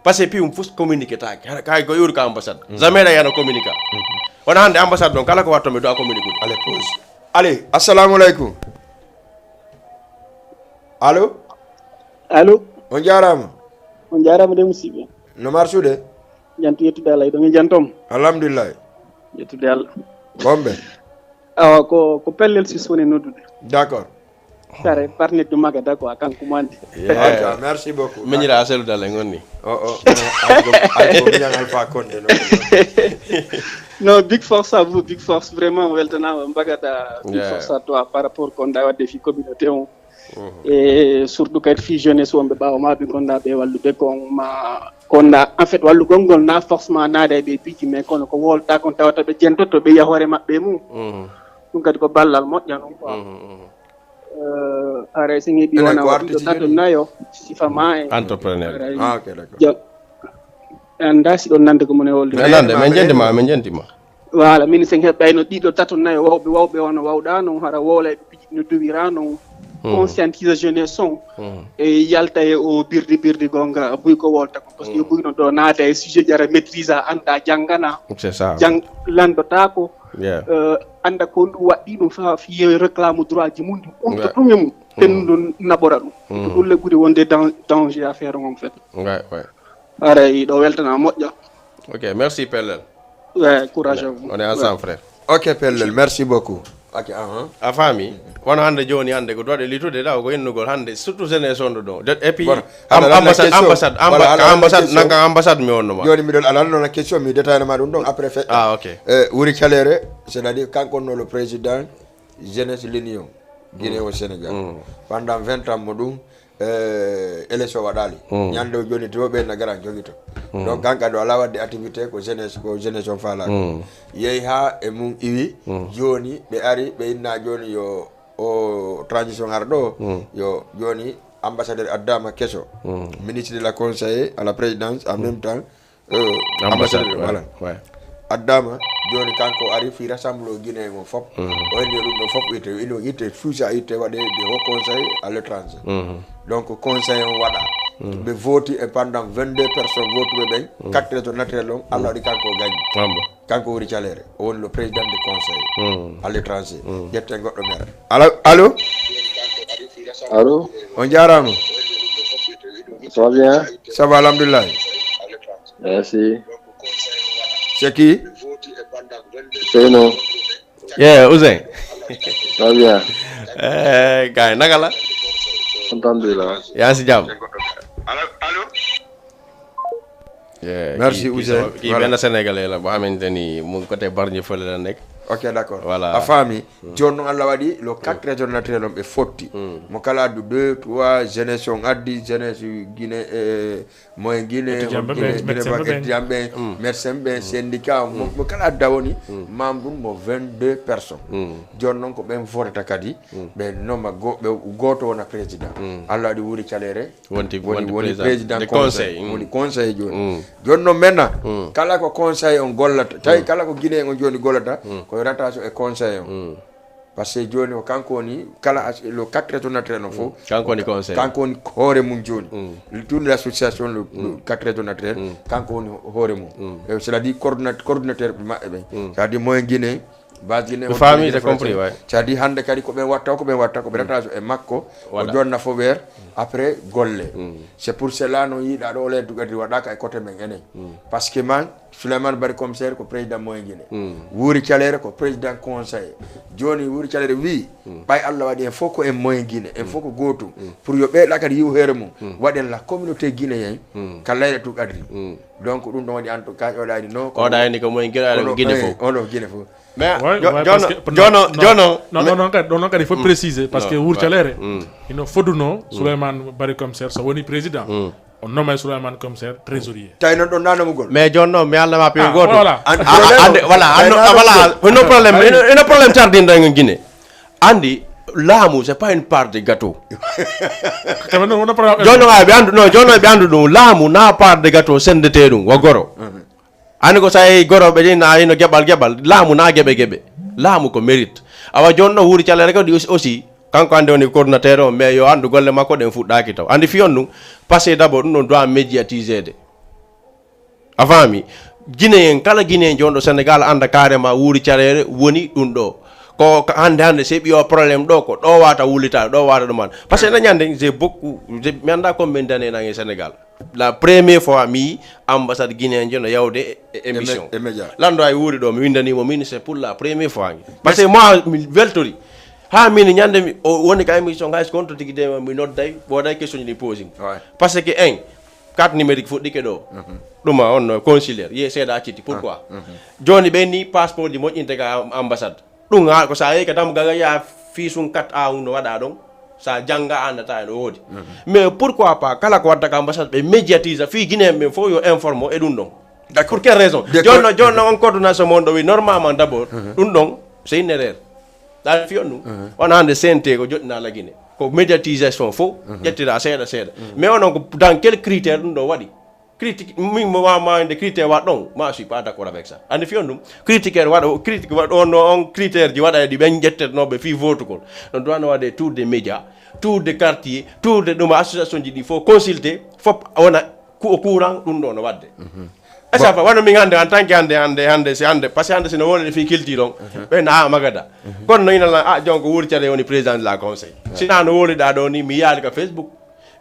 parce que puis on faut communiquer ta kay ko yuru ka ambassade jamais da yana communiquer on hande ambassade donc kala ko watto me do communiquer allez pause allez assalamu alaikum allo on jarama de musibe no marsude jantu yettude Allah do ngi jantom alhamdulillah yettude Allah bombe ko pellel si sone noddude d'accord Sare parnet du Magada quoi kanko mande merci beaucoup menira selu dal ngoni ay bien alpha konde non big force à vous big force vraiment weltana Magada big force à toi par rapport kon da wadde fi communauté on et surtout kay fi jeunesse on be bawo ma bi kon da be wallude kon ma kon da en fait wallu gongol na forcément na de be piji mais kon ko wolta kon tawata be jentoto be yahore mabbe mu dum kadi ko ballal modja non quoi are singi bi wana wadi tato nayo sifama entrepreneur ok d'accord anda si don nande ko mone wolde nande men jentima voilà min sen hebbayno dido tato nayo wawbe wana wawda non hara wola be no duwirano conscientiser jeunesse son e yalta e o birdi gonga buy ko wolta ko parce que buy no do naata e sujet jara maîtrise anda jangana c'est ça jang landota ko anda ko ndu waddi dum fa fi réclame droit ji mundi on to dum hendu nabora ɗum ɗulle ɓuri wonde danger à faire en fait. Ouais. Aray ɗo weltana moƴƴa. Ok, merci Pellel. Ouais, courage à vous. On est ensemble frère. Ok Pellel, merci beaucoup. Ok, a famille wono hande joni hande ko doɗe litude ɗa ko yennugol hande surtout génération ɗo et puis ambassade nanga ambassade mi wonnoma joni miɗon alal noon question mi détaillema ɗum ɗon après fait ok wuri calere c'est à dire kanko no le président jeunesse l'union Guinée au Sénégal pendant 20 ans mo ɗum élection waɗali ñande o joni to ɓe nagara joguito donc kanka ɗo ala wadde activité ko jeunesse on faala yeehi ha e mum iwi joni ɓe ari ɓe inna joni yo o transition ar ɗo yo joni ambassadeur addama kesso ministre de la conseiller à la présidence en même temps ambassadeur voilà addama joni kanko ari fi rassemble Guinée mo fop o henni ɗum ɗo fop itte fuusa itte waɗe de haut conseil à l'étranger donc conseil on waɗa ɓe voti et pendant 22 personnes votuɓe ɓen 4 régions naturel on Allah waɗi kanko gagne kanko wori calere o woni le président de conseil à l'étranger ƴette goɗɗo mere allo on jarama ça va bien ça va alhamdulillah merci c'est qui c'est nous Ouzin ça va bien gars naka la alhamdulillah yaa si jàmm merci Ouzin kii benn sénégalais la boo xamante ni mu ngi côté Bargny fële la nekk ok d'accord voilà a faami joni noon Allah waɗi le 4 régions naturel on ɓe fotti mo kala du 2 3 jeunesse on addi jeunesse Guinée moyen Guinée étudiant ɓe médecin ɓe syndicat mo kala adda woni membre ɗum mo 22 personnes joni noon ko ɓen votata kadi ɓe nomma ɓe goto wona président Allah waɗi wuuri calere woni président conseil woni conseil joni joni noon maintenant kala ko conseil on gollata tawi kala ko Guinée on joni gollata ko ratation et conseil parce que joni o kanko woni kala le 4 régions naturel no fof kanko woni conseil kanko woni hoore mum joni tourne l'association le 4 régions naturel kanko woni hoore mum c'est à dire coordinateur maɓɓe ɓen c'est à dire moyen Guinée base Guinée famille j'ai compris ouais c'est à dire hande kadi ko ɓen watta ko ratation e makko o jonna fo wer après golle c'est pour cela no yiiɗa ɗo leddu kadi waɗaka e côté men enen parce que man Souleymane Bari commissaire ko président moyen Guinée wuuri calere ko président conseil joni wuuri calere wi ɓay Allah waɗi en fof ko en moyen Guinée en fof ko gotum pour yo ɓeyɗa kadi yiw heere mum waɗen la communauté guinéen ka layɗa tu kadri donc ɗum ɗon waɗi en tout cas oɗani no oɗa ni ko moyen Guinée fof oɗo Guinée fof mais non kadi il faut préciser parce que wuuri calere ino foduno Souleymane Bari commissaire so woni président on nomme Souleymane commissaire trésorier tay non ɗon nanamugol mais joni noon mi allama pe goto voilà no problème tardinɗo en Guinée andi laamu c'est pas une part de gâteau joni noon ɓe andu ɗum laamu na part de gâteau sendete ɗum wo goro andi ko sa yehi goro ɓe ɗina hino geɓal laamu na geɓe laamu ko mérite awa joni noon wuuri calere kadi aussi kanko ande woni coordinateur o mais yo andu golle makko ɗen fuɗɗaki taw andi fiyon ɗum passé d'abord ɗum ɗon doit médiatisede avant mi Guinéen kala Guinéen joni ɗo Sénégal anda carrément wuuri calere woni ɗum ɗo ko hande c'est ɓiyo probléme ɗo ko ɗo wata wulita ɗo wata ɗuman par ce que nañande j'ai beaucoup mi anda combien d'années nangé Sénégal la première fois mi ambassade guinéen jono yawde émission lando ay wuuri ɗo mi windanimo min c'est pour la première fois par ce que moi mi weltori ha min ñande mi woni ka émission hay konto tigi de mi nodday woday question ni posing parce que en carte numérique fuɗɗike ɗo ɗuma on consulaire ye seeɗa acciti pourquoi joni ɓe ni passeport ji moƴƴinte ka ambassade ɗum ha ko sa yehi ka tam gaga ya fiisum 4A no waɗa ɗon sa jangga andata ɗo woodi mais pourquoi pas kala ko wadda ka ambassade ɓe médiatise fi guinéen ɓe fof yo informe e ɗum ɗon pour quelle raison jonno on coordination mon ɗo wi normalement d'abord ɗum ɗon c'est une erreur ɗa fiyon ɗum on hande CNT ko joɗɗina la Guinée ko médiatisation fof ƴettira seeɗa mais onon ko dans quel critère ɗum ɗo waɗi critique min mo wamande critère waɗ ɗon ma suis pas d'accord avec ça andi fiyon ɗum critique on critère ji waɗa ɗi ɓen ƴettetnoɓe fi votugol non doit no waɗe tour des médias tour de quartier tour de ɗum association ji ɗi faut consulter fop wona courant ɗum ɗo no wadde esa fa wano mi hande en tant que hande si hande parce que hande sino wonde fi kilti don be na magada kon no ina la jonko wuri tade woni président de la conseil sina no wori da do ni mi yaali ka Facebook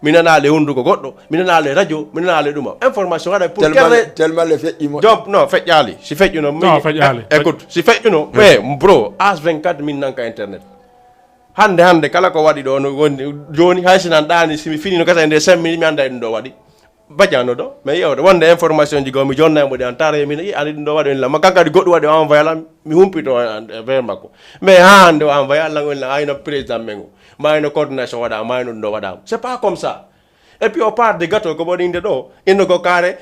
mi nana le hunduko goddo mi nana le radio mi nana le duma information ada pour tellement le fait imo job no fejjali si fejjuno mi écoute si fejjuno be bro as 24 min nanka internet hande kala ko wadi do no joni haysinan dani simi fini no kasa ende 5 minutes mi anda en do wadi bajano do mais yow wonde information jigo mi jonna mo de antare mi ni ani do wadi la makaka di goddo wadi envoyer la mi humpito vers mako mais hande o envoyer la ngol la ayno président mengo mayno coordination wada mayno do wada c'est pas comme ça et puis on parle de gâteau ko bodi inde do inno ko carré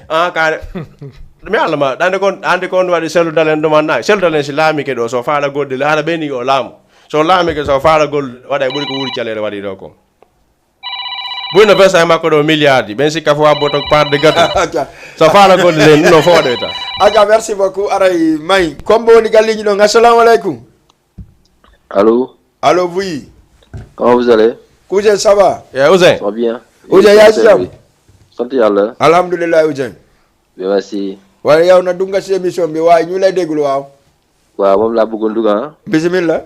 mi alama dande kon wadi selu dalen do manna selu dalen si lami ke do so faala godde la beni yo lamu so lami ke so faala gol wada buri ko wuri calere wadi do ko Bueno, pesa makko do milliards ben si kafwa botok part de gâteau so faala gol le no fode ta aga merci beaucoup aray may kombo ni galli do assalamu alaikum allô oui comment vous allez Ouzin ça va Ouzin ça va bien Ouzin yaa ci jam sant yàlla alhamdulillah Ouzin merci waaye yow na dunga ci émission bi waaye ñu lay déglu waaw moom laa bëggoon dugga bismillah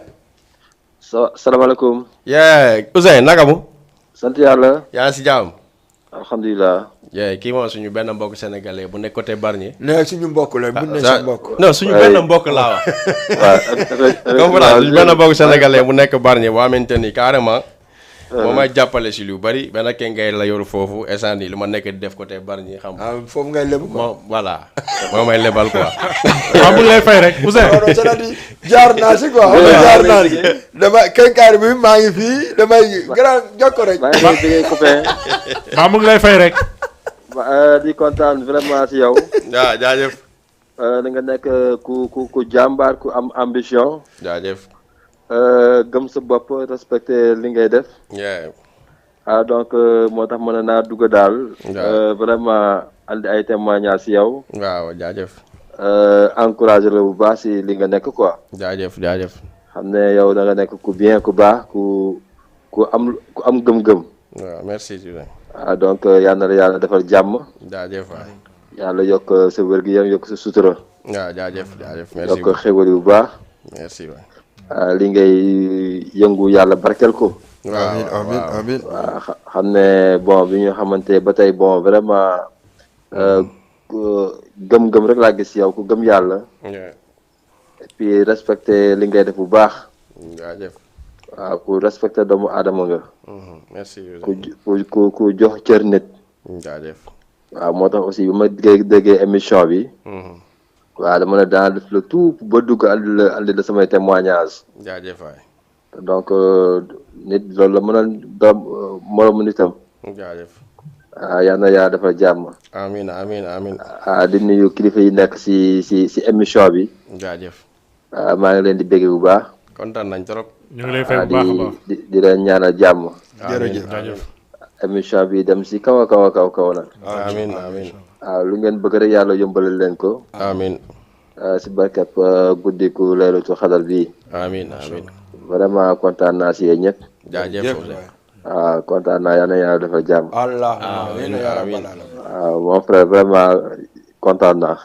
salaamaaleykum Ouzin nagamu sant yàlla yaa si jam alhamdulilah kii moom suñu benn mbokk sénégalais bu nekk côté Bargny ne suñu mbokk la bu ne suñu mbokk non suñu benn mbokk laa wax comprendre suñu benn mbokk sénégalais bu nekk Bargny boo xamante ni carrément moo may jàppale si lu bari benn kengay la yoru foofu instant nii lu ma nekk di def côté Bargny xam foofu ngay lebu moo voilà moo may lebal quoi bu lay fay rek Ouzin c'est-à-dire jaar naa si quoi jaar naa si dama kenkaar bi maa ngi fii damay grand jokko rek mu ngi lay fay rek di kontaan vraiment ci yow jaajëf da nga nekk ku jàmbaar ku am ambition jaajëf gëm sa bopp respecter li ngay def donc moo tax mën naa dugg daal vraiment andi ay témoignages ci yow waaw jaajëf encouragé la bu baax ci li nga nekk quoi jaajëf xam ne yow da nga nekk ku bien ku baax ku am gëm-gëm waaw merci donc yal na la yàlla defal jàmm jaajëf waay yàlla yokk sa wér-gu-yaram yokk sa sutura waaw jaajëf merci yokk xéwal yu baax merci waay li ngay yëngu yàlla barkeel ko amiin waaw xam ne bon bi ñu xamante ba tey bon vraiment gëm-gëm rek laa gis yow ku gëm yàlla et puis respecter li ngay def bu baax jaajëf waaw ku respecter doomu aadama nga merci ku jox cër nit jaajëf waaw moo tax aussi bi ma déggee émission bi waaw dama ne daan def le tout ba dugg andi la samay témoignage jaajëf waay donc nit loolu la mën a doom moromu nitam jaajëf yal na yaa dafa jàmm amiin di nuyu kilifa yi nekk si émission bi jaajëf maa ngi leen di bégge bu baax kontaan nañ trop ñu ngi lay fay bu baax a baax di leen ñaanal jàmm jërëjëf émission bi dem si kaw nag amiin waaw lu ngeen bëgg rek yàlla yombalal leen ko amiin si barkeb guddiku Laylatul Qadr bi amiin vraiment kontaan naa si yéen ñëpp jaajëf waaw kontaan naa yal na yàlla defal jàmm Allah waaw mon frère vraiment kontaan naa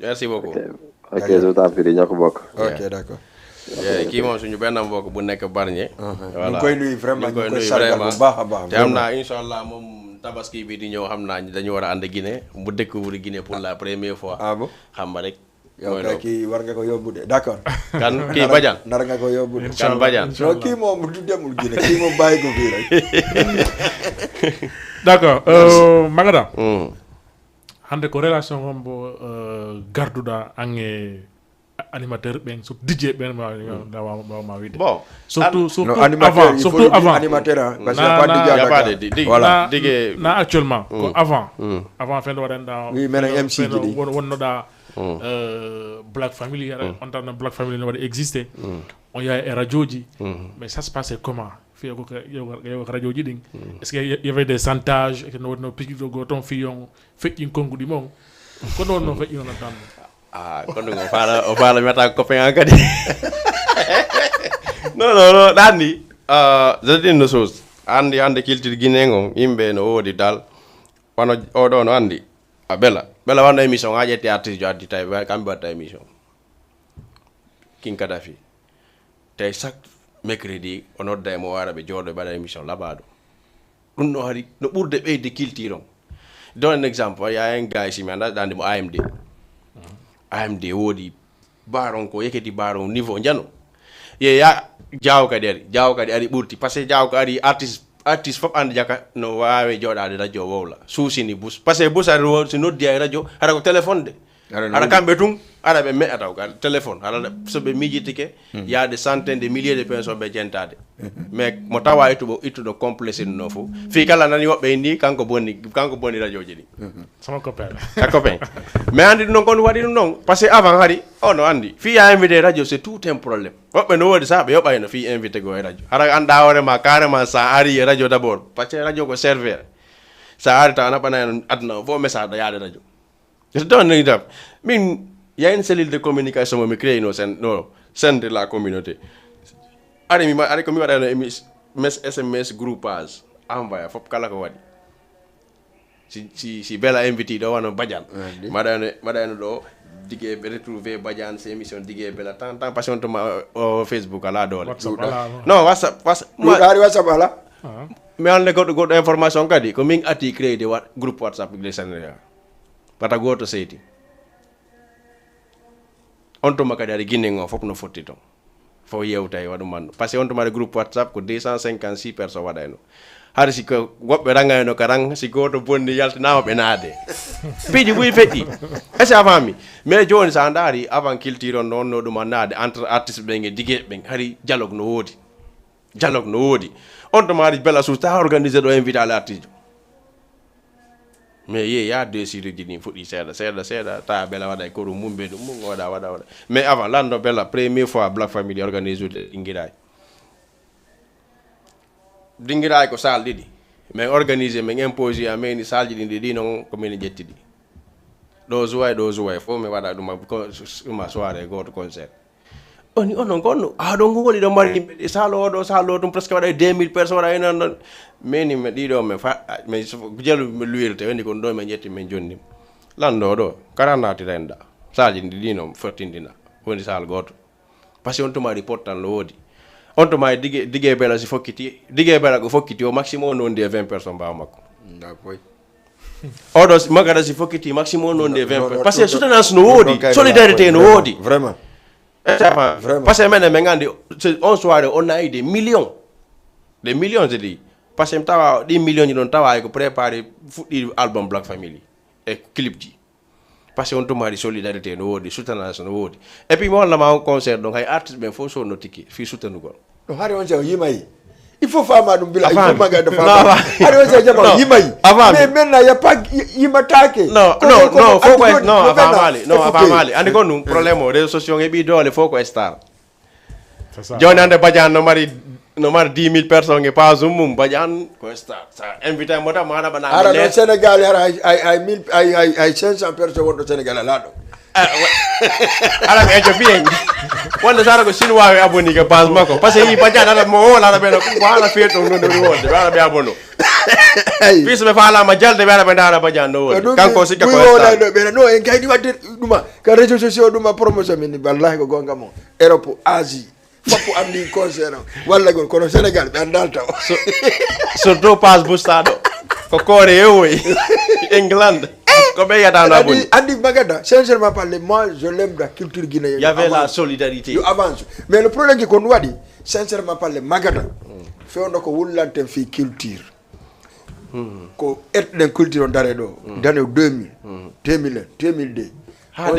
merci beaucoup ok je t'en prie ñoo ko bokk ok d'accord kii moom suñu benn mbokk bu nekk Bargny voilà ñu koy nuyu vraiment ñu koy sargal bu baax a baax te xam naa inshallah moom tabaski bi di ñëw xam naa dañu war a ànd Guinée mu découvrir Guinée pour la première fois bon xam nga rek yow kay kii war nga ko yóbbu de d'accord kan kii Badiane nar nga ko yóbbu de kan Badiane non kii moom du demul Guinée kii moom bàyyi ko fii rek d'accord Magada hande ko relation hombo garduɗa ange animateur ɓen so DJ ɓen ma wiide bon surtout avant surtout avant animateur parce que pas DJ na actuellement ko avant fen waɗanɗa oui menen MC ji wonnoɗa Black Family on tan Black Family no waɗa existé on yaha e radio ji mais ça se passait comment fiya ko radio ji ɗin est ce que y avait des chantages no waɗino pikiɗo go toon fiyon feƴƴin konguɗi mon ko ɗon no feƴƴinono tan kono o faala meta copain an kadi non ɗanndi je dis une chose hande culture guinéen o yimɓe no woodi dal wano oɗo no anndi a ɓela bela wana émission ngaje artiste jo addi tay kambe batta émission King Kadafi tay chaque mercredi on odda mo wara be jodo bada émission labado dum no hari no burde beyde culture on don un exemple ya un gars ici mais dans mo AMD wodi baron ko yeketi baron niveau njano ye ya jaw ka dari burti parce que jaw ka ari artiste fop and jaka no wawe jodade radio wowla susini bus parce que bus ari si noddi ay radio ara ko téléphone de ara kambe tum ara be me ataw ka téléphone ara so be mijitike ya des centaines de milliers de personnes be jentade mais mo tawa itu do complexe no fo fi kala nani wobbe ni kanko bonni radio jeni sama copain mais andi non kon wadi non parce que avant hari no andi fi ya invité radio c'est tout un problème wobbe no wodi sabe yobay no fi invité go radio ara anda hore ma carrément sa ari radio d'abord parce que radio ko serveur sa ari ta na bana adna fo message da yaade radio je donne un exemple min il y a une cellule de communication qui me crée no sein de la communauté ari ko mi wada no SMS groupage envoyer fop kala ko wadi si bella invité do wano badian madano do digé be retrouver badian ces émission digé bella tant passion to Facebook ala do non WhatsApp ala mais on le go information kadi ko min ati créer de groupe WhatsApp de Sénégal pata goto seyti on to makadi ari guiné ngo fop no fotti ton fo yewtay wadu man parce que on to mari groupe WhatsApp ko 256 personnes wadayno har si ko wobbe rangayno karang si goto bonni yaltinama be naade piji buy fetti est avant mi mais joni sa ndari avant culture on no dum naade entre artiste be nge digé be hari dialogue no wodi on to mari bella sous ta organiser do inviter l'artiste mais il y a deux séries qui font c'est ta bella wada ko mumbe dum wada mais avant lando bella première fois Black Family organisé dingiray ko sal didi mais organisé mais imposé ameni salji didi non ko men jettidi do zuway fo me wada dum ma soirée goto concert oni onon gonno do ngoli do mari salo dum presque wada 2000 personnes wada non meni me dido me fa me jelu me luirte woni ko do me jetti men jonni lando do karanati renda salji didi non fortindina woni sal goto parce on to mari portal lo wodi on to mari digé bela si fokkiti digé bela go fokkiti au maximum non de 20 personnes ba makko d'accord odo magada si fokkiti maximum non de 20 parce que soutenance no wodi solidarité no wodi vraiment parce que men ngandi on soirée on a eu des millions de dit parce que tawa 10 millions non tawa ko préparer fuddi album Black Family et clip ji parce que on to mari solidarité no wodi soutenance no wodi et puis mo la ma concert donc ay artiste ben faut so no tiki fi soutenu go no hari on jaw yimay il faut fama dum bila il faut magada fama hari on jaw yimay mais maintenant y a pas yimatake non faut quoi non avant mali andi ko nous problème o réseaux sociaux e bi dole faut ko star c'est ça joni ande badian no mari 10 000 personnes et pas zoom badian ko star ça invité mota mana bana ara no Sénégal ay 500 personnes wondo Sénégal la do ala ko ejo bien wanda sara ko chinois we aboni ke base mako parce que yi badian ala mo la be no ko ala feto no wonde ala be abono bis me fala ma jalde be ala be dara badian no wonde kanko sikka ko star no en kaydi wadde duma ka réseaux sociaux duma promotion min wallahi ko gonga mo Europe Asie fofu andi concert walla gon kono Sénégal be andalta surtout passe bustado ko kore yoy England ko be yada na bon andi Magada sincèrement parler moi je l'aime la culture guinéenne. Il y avait la solidarité yo avance mais le problème qui qu'on wadi sincèrement parler Magada feondo ko wullante fi culture ko etlen culture on dare do d'année 2000 2002 ha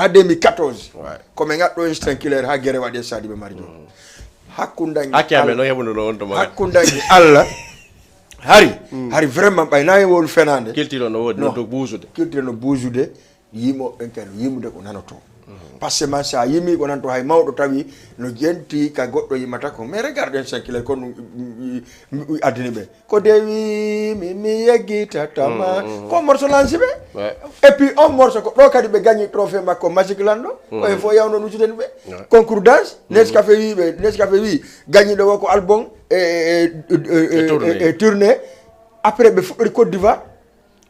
2014 comme ngaddo instant killer ha gere wade sadi be marjo hakkundangi akame no hebuno do on to hakkundangi alla hari vraiment bay nay wol fenande culture no wodi no to buusude culture no buusude yimo enken yimude ko nanoto parce que man sa yimi ko nanto hay mawdo tawi no jenti ka goddo yimata ko mais regardez ça qu'il est kon adini be ko dewi mi yegita tama ko morso lancibe et puis on morso ko do kadi be gagner trophée makko magic lando ko e fo yawno nujuden be concours dance Nescafé wi gagner do ko album et tournée après be fu Côte d'Ivoire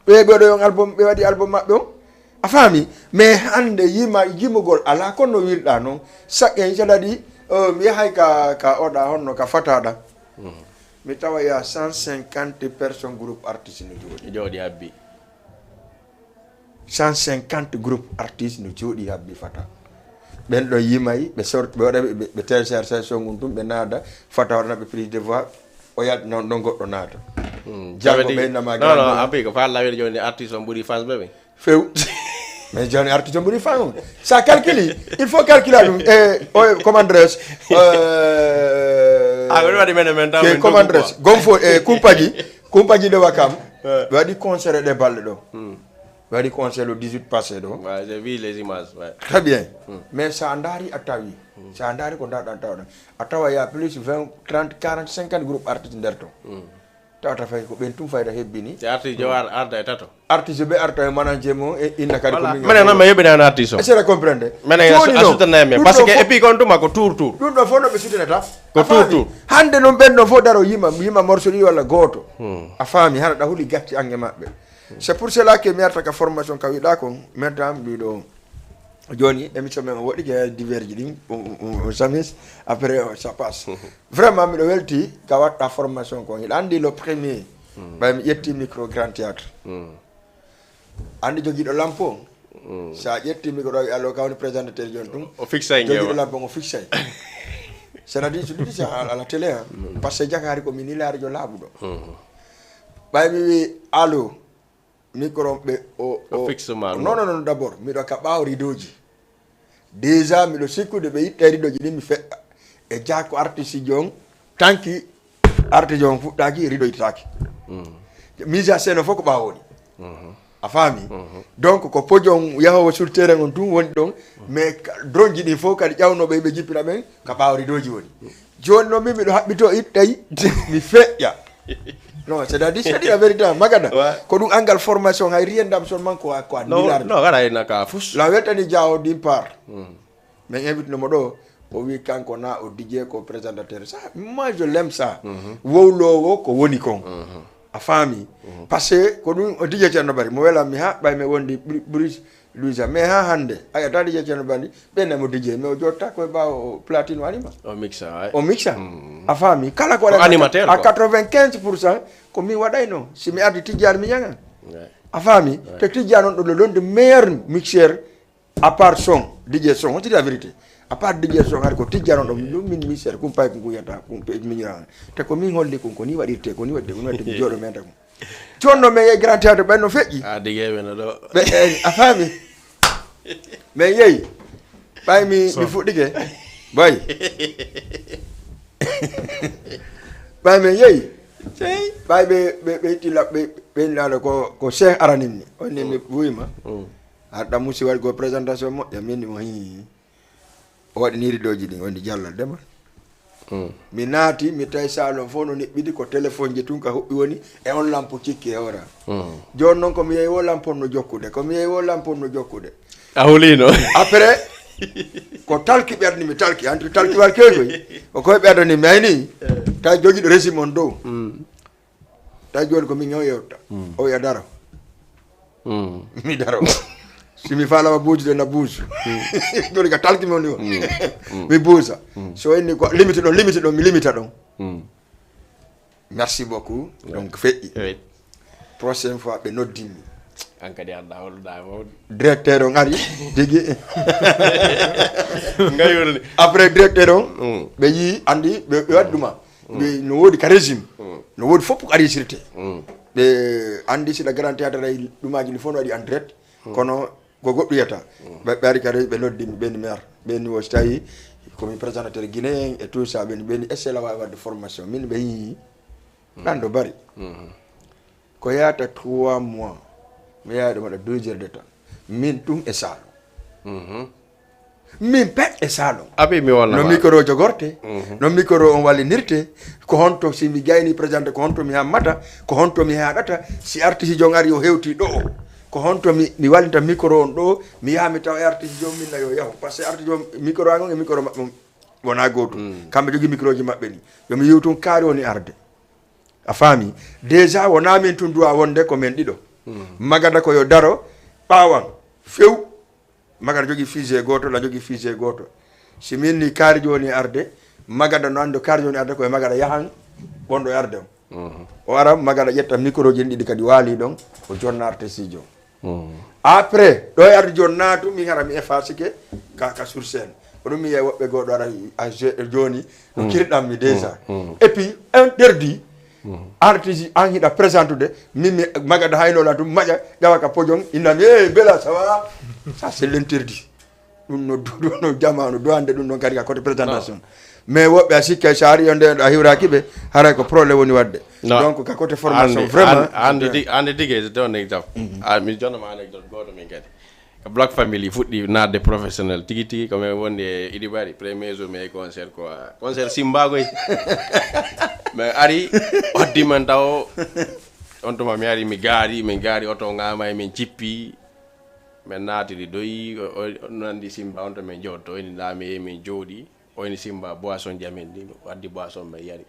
ɓe ɓeɗo yon album ɓe waɗi album maɓɓe o a faami mais hande yimugol ala kono wirɗa noon saqqen caɗaɗi mi yahay ka oɗa honno ka fataɗa mi tawa ya 150 personnes groupe artiste no jooɗi habbi 150 groupe artiste no jooɗi habbi fata ɓen ɗon yimayi ɓe sorti ɓe waɗa ɓe télécharge songum tum ɓe naada fata waɗanaɓe prise de voix o yalti noon ɗon goɗɗo naata jango ɓeynama non abi ko fa lawede joni artiste on ɓuuri fans ɓeɓe few mais joni artiste on ɓuuri fan on sa calcule il faut calculer ɗum e comment dirais ɓeɗe waɗi men comment dirais gonfo e kumpaji ɗo wakam ɓe waɗi concert ɗe balɗe ɗo ɓe waɗi concert le 18 passé ɗo j'ai vu les images très bien mais sa daari a tawi sa daari ko daɗɗan tawɗa a tawa ya plus 20 30 40 50 groupe artiste nder to tawata fay ko ɓen tum fayda hebbini te artiste jo arda e tato artiste ɓe arta e manager mo e inna kadi ko minen noon mi yeɓinani artiste o essayez comprendre minen a suttanayme par ce que et puis kon tuma ko tour ɗum ɗo fof no ɓe sutinata ko tour hande noon ɓen ɗon fof daro yima morceau ɗi walla gooto a faami hana ɗa huuli gatti ange maɓɓe c'est pour cela que mi arta ka formation ka wiɗa ko maintenant mbiɗo joni émission men o waɗi ke diverji ɗin on samis après ça passe vraiment miɗo welti ka watta formation ko hiɗa andi le premier ɓay mi ƴetti micro grand théâtre andi joguiɗo lampo sa ƴetti micro ɗo allo kawni présentateur joni tum o fixay joguiɗo lampo o fixay c'est-à-dire so ɗiɗi à la télé par ce que jakari komi nilaarijo laaɓuɗo ɓay mi wi allo micro ɓe o fixement non d'abord miɗo ka ɓaawo rideauji déjà miɗo sikkude ɓe yitta rideauji ɗin mi feƴƴa e jako artiste jon tanki artiste on fuɗɗaki rideau yittaki mise à scène fof ko ɓaawoni a faami donc ko pojon yahowo sur terrain on tum woni ɗon mais drone ji ɗin fof kadi ƴawnoɓe ɓe jippina ɓen ka ɓaawo rideauji woni joni noon min miɗo haɓɓito ittayi mi feƴƴa non c'est-à-dire c'est la vérité magada ko ɗum angal formation hay rien d'am son manko ko a non gara ina ka fus la weltani jawo d'une part mais invite no mo ɗo o wi kanko na o DJ ko présentateur ça moi je l'aime ça wowlowo ko woni kon a faami par ce que ko ɗum o DJ ceerno bari mo welam mi ha ɓay mi wondi Bruce Louisa mais ha hande aya ta DJ ceerno bari ɓennamo DJ mais o jotta koye ɓawo platine wanima o mixa a faami kala ko animateur à 95% ko min waɗayno si mi ardi tijjani mi ñagan a faami te tijjani on ɗo le l'un des meilleur mixeur à part son DJ son on dit la vérité à part DJ son har ko tijjani on ɗo ɗum min mixeur kum pay ko guyata kum miñiranga te ko min holli kon ko ni waɗirte ko ni waɗde ko ni waɗde mi jooɗo men tako jonno mais yeyi grand théâtre ɓenno feƴƴi digeɓeno ɗo a faami mais yeyi ɓay mi fuɗɗike boy ɓay mi yeyi ɓay ɓe ittila ɓe inaɗo ko cheikh aranimni onni mi wuyima haɗa musi waɗi ko présentation moƴƴa minni mo hi o waɗi ni riɗoji ɗin woni jallal demal mi naati mi tawi salon fof no neɓɓiɗi ko téléphone ji tun ka huɓɓi woni e on lampo cikki e ora joni noon komi yeeyi wo lampon no jokkude a hulino après ko talki ɓerni mi talki anti talki wal kekoy o koye ɓerdani mi ayni tawi joguiɗo régime on dow tawi joni ko min ñaw yewta o wiya daro mi daro simi falama buujude na buusu joni ka talki mi woni o mi buusa so inni ko limite ɗon mi limita ɗon merci beaucoup donc feƴƴi prochaine fois ɓe noddimi an kadi anda holluɗa mawde directeur on ari jegui gayurni après directeur on ɓe yii andi ɓe waɗi ɗuma ɓe no woodi ka régime no woodi fof ko arisirte ɓe andi siɗa grand théâtre ay ɗumaji ɗi fof no waɗi en direct kono ko goɗɗo yiyata ɓe ari kadi ɓe noddimi ɓeni mi ar ɓeni o so tawi komi présentateur guinéen et tout ça ɓeni essayla wawi wadde formation min ɓe yii ɗan ɗo bari ko yata 3 mois mi yawi ɗum waɗa 2 heures de temps min ɗum e salon min pet e salon abi mi wonna no micro jogorte no micro on wallinirte ko honto si mi gayni présenté ko honto mi hammata ko honto mi haɗata si artiste jon ari o hewti ɗo ko honto mi wallinta micro on ɗo mi yaha mi tawa e artiste jom minna yo yaho par ce que artiste jom micro an on e micro maɓɓe wona gotum kamɓe jogui micro ji maɓɓe ni yomi yiw tun kaari woni arde a faami déjà wona min tun duwa wonde ko men ɗiɗo Magada ko yo daro ɓawan few Magada jogi fusée goto la jogi fusée goto si min ni kaari joni arde Magada no ando kaari joni arde koye Magada yahan ɓonɗo e arde o ara Magada ƴetta micro ji ɗiɗi kadi waali ɗon o jonnarte studio après ɗo e arde joni naatu min ara mi efface ke ka sur scène ko ɗum mi yiye woɓɓe goɗo ara joni no kirɗammi déjà et puis interdit artiste an hiɗa présentude min mi Magada haynola tum maƴa ƴawa ka podion innami bela ça va ça c'est l'interdit ɗum no jamanu do hande ɗum ɗon kadi ka côté présentation mais woɓɓe a sikkay so ari yonde a hiwraki ɓe haray ko probléme woni wadde donc ka côté formation vraiment ande tigui don exemple mi jonnama anecdote goto min kadi ko Black Family fuɗɗi nadde professionnel tigui ko min wonde e Idi Bari premier jour mais concert ko concert simbagoy mais ari oddiman taw on tuma mi ari mi gaari oto ngama e min cippi men naatiri doyi nandi simba on to men jotto eni laami min jooɗi o eni simba boisson jamin ndi waddi boisson men yari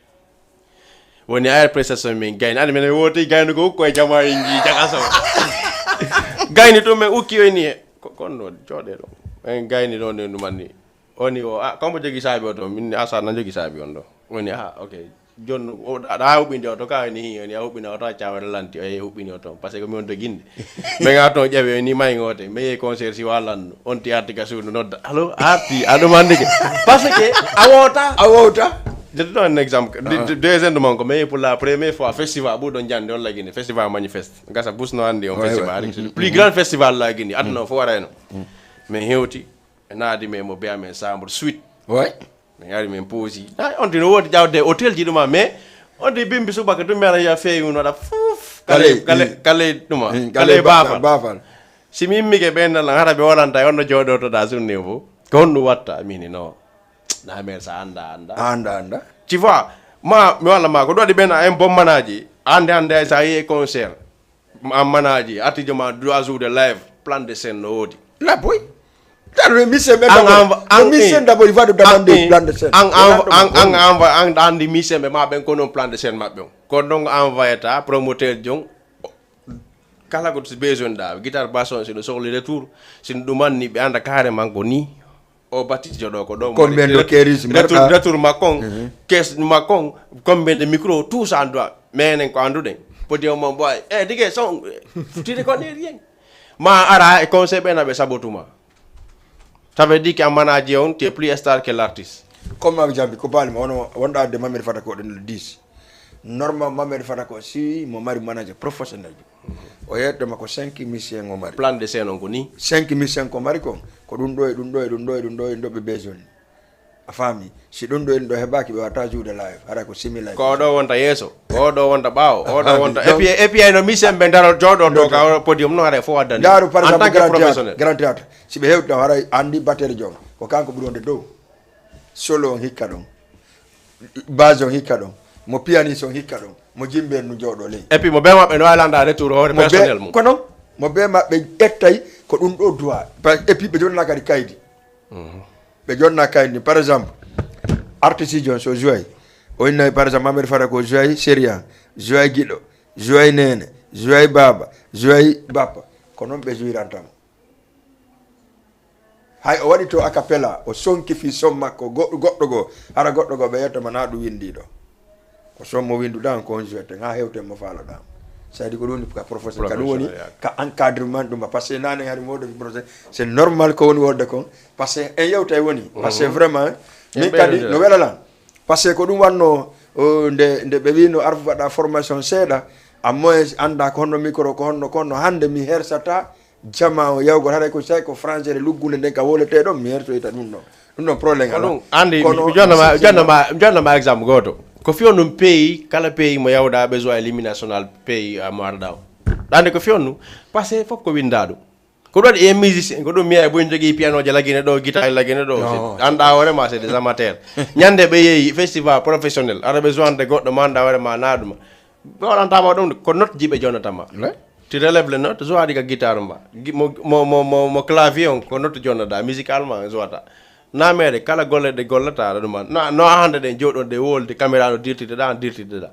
woni air prestation min gayni andi men woti gayno ko koye jama en ji jagaso gayni to men ukki o ni konno jooɗe ɗo en gayni ɗo nde ɗumanni oni o kombo jogi saabi o to min asa nan jogi saabi on ɗo woni ok jon a huɓɓinde o to ka ni oni a huɓɓini o to a cawere lanti o huɓɓini o toon par ce que mi on to guinde mais ga toon ƴeewe ni may ngote mais concert si wallanno on ti arti ka suudu nodda allo arti aɗum andike par ce que a wowta je te donne un exemple deuxième mon ko mais pour la première fois festival ɓuuɗo jande on laguine festival manifeste gasa busno andi on festival le plus grand festival laguine aduna fo warayno mais hewti naadi mais mo beya men chambre suite mi ari min poosi on dino wodi jawde hôtel ji ɗuma mais on di bimbi subaka ɗum mera ya feewi waɗa fof kale ɗuma kale bafal si mi immike ɓennala hata ɓe waɗanta onno jooɗotoɗa journée fo ko honɗum watta mini non na mer sa anda tu vois ma mi walla ma ko ɗo waɗi ɓen en bommanaji hande sa yehi concert en manaji artijo ma 3 jours de live plan de scène no woodi Labhaye mission d'abord il va de demander plan de scène an andi mission be ma ben ko non plan de scène mabbe on ko donc envoyé ta promoteur jong kala ko besoin da guitar basson c'est le sur le retour sin dumani be anda carrément ko ni o batiti jodo ko do combien de kéris retour makon caisse makon combien de micro tout ça doit mais en ko anduden podium mon boy dige son tu ne connais rien ma ara e conseil ben abe sabotuma. Ça veut dire qu'en manager, tu es plus star que l'artiste. Comme avec Jambi, on a demandé de faire le 10. Normalement, je fais si mon mari manager professionnel. On a demandé 5 missions au mari. Plan de scène, on connaît 5 missions au mari. On a besoin. A famille. Si on a besoin, on a besoin de live. On a similar. On a besoin on a bao. Et puis, il y a une mission bendaro jodo to podium no are forward. Daru par exemple grand théâtre. Si be hewta haray andi batterie jom ko kanko ɓuronde dow solo on hikka ɗon base on hikka ɗon mo pianiste on hikka ɗon mo jimbe no jooɗo ley et puis mo be maɓɓe no waylanda retour hoore personnel mum ko non mo be maɓɓe ƴettay ko ɗum ɗo droit et puis ɓe jonna kadi kaydi ɓe jonna kaydi par exemple artiste jon so joyi o innayi par exemple mamadou fata ko joyi sérian joyi guiɗo joyi nene joyi baba joyi bappa ko noon ɓe joyirantama hay o waɗi to a cappella o sonki fi som makko goɗɗo go hara goɗɗo go ɓe yettoma na ɗum windiɗo ko som mo winduɗan ko on jouette ha hewten mo faaloɗama ça dit ko ɗum woni ka professeur ka ɗum woni ka encadrement ɗum par ce que nane hari moɗo projet c'est normal ko woni wonde kon par ce que en yewta woni par ce que vraiment min kadi no welalan par ce que ko ɗum wanno nde ɓe wino arfu waɗa formation seeɗa à moins anda ko honno micro ko honno hande mi hersata jama o yawgol haray ko say ko français luggunde nden ka wolete ɗon mi hertoyta ɗum ɗon probléme ala andi jonnama exemple goto ko fiyonnum pays kala pays mo yawɗa besoin élimination pays mo arɗa o ɗande ko fiyonnu par ce que fof ko winda ɗum ko ɗum waɗi e musicien ko ɗum miya boy jogui piano je laguine ɗo guitare laguine ɗo anda hoorema c'est des amateurs ñande ɓe yeehi festival professionnel aɗa besoin de goɗɗo ma anda hoorema naɗuma ɓe waɗantama ɗum ko note jiɓe jonnatama tu relèves les notes so waɗi ka guitare ma mo clavier on ko note jonnoɗa musicalement jowata namede kala golle ɗe gollata ɗuma no hande ɗen jooɗode wolde caméra no dirtideɗa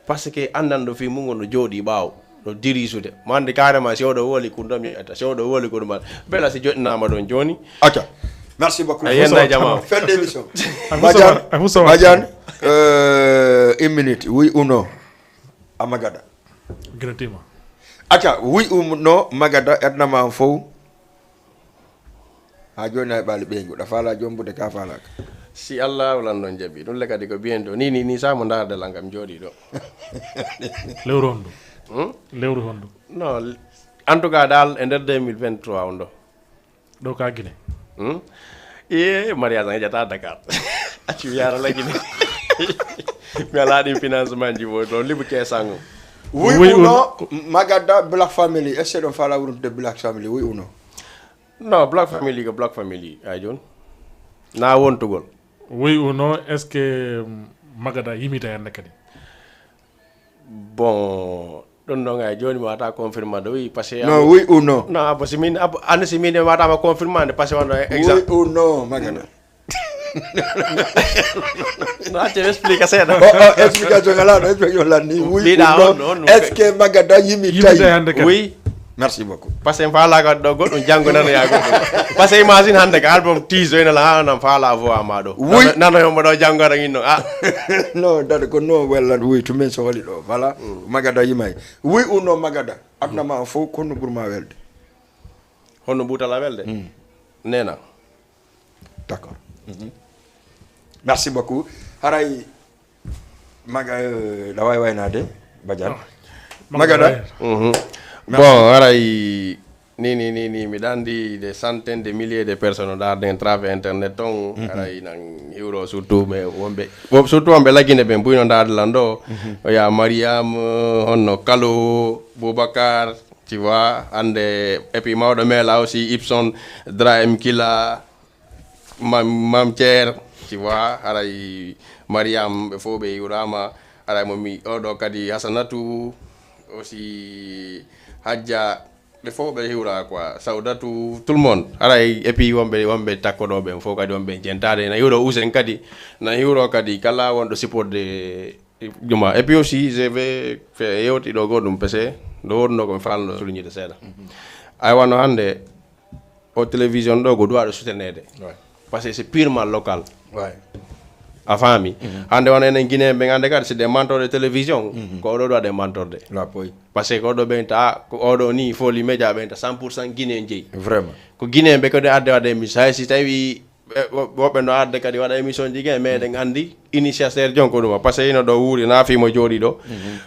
par ce que andanɗo fi mum no jooɗi ɓaawo ɗo dirisude mande carrément sewɗo woli ko ndomi ata sewɗo woli ko ɗumal bela si joɗinama ɗon joni acca merci beaucoup fin d'émission Badiane une minute oui ou non à Magada Gratima acca oui ou non Magada etnama fof ha joni ay ɓaali ɓeygu ɗa faala jombude ka faalaka si Allah wala non jabi ɗum le kadi ko bien ɗo ni samo dardal angam jooɗi ɗo lewru hondu lewru hondu non en tout cas dal e nder 2023 on ɗo ɗo ka Guinée mariage jata Dakar acci wiyara la Guinée mi ala ɗin financement ji wo ɗo libu kesango oui ou non Magada Black Family est-ce que ɗon faala wurtude Black Family oui ou non non Black Family ko Black Family ay joni na wontugol oui ou non est-ce que Magada yimita henne kadi bon ɗon ɗon ay joni mi wata confirmade oui parce que non oui ou non non parce que min ande si min watama confirmade parce que wonɗo oui ou non Magada no acce explique seeɗa explication ngala explication lanni oui ou non est-ce que Magada yimita hande kadi oui merci beaucoup parce que faala do goɗɗum janggo nano ya goɗɗum parce que imagine hande ko album tiso ene la hanam faala voix ma ɗo nano yomo ɗo janggora inno non dade ko non wella oui to men so wali ɗo voilà Magada yimay oui ou non Magada adnama en fof konno ɓurma welde honno ɓuutala welde nena d'accord merci beaucoup haray maga ɗa wawi waynade Badiane Magada bon aray ni mi dandi des centaines de milliers de personnes darden travers internet ton aray nan euro surtout mais wombe surtout wombe lagine ben buyno darlan do ya Mariam honno Kalo Boubacar tu vois ande et puis mawdo mela aussi Ibson Draim Kila mam Thier tu vois aray Mariam be fobe yurama aray momi odo kadi Hasanatu aussi Hadja ɓe fof ɓe hiwra quoi Saudatu tout le monde aray et puis wonɓe takkoɗo ɓen fof kadi wonɓe jentade na hiwro usen kadi na hiwro kadi kala wonɗo supporde juma et puis aussi je vais fait yewti ɗo goɗɗum pese ɗo wonno komi falno soulignide seeɗa ay wano hande o télévision ɗo ko duwaɗo soutenede parce que c'est purement local a faami hande wona enen Guinéen ɓe gande kadi c'est des mentors de télévision ko oɗo ɗo waɗe mentorde par ce que oɗo ɓenta ko oɗo ni Foli Média ɓenta 100% Guinéen jeeyi vraiment ko Guinéen ɓe kadi adde waɗa émission hay si tawi woɓɓe no adde kadi waɗa émission ji gueɗe meɗen andi initiateur jon ko ɗuma par ce que ino ɗo wuuri naafimo jooɗi ɗo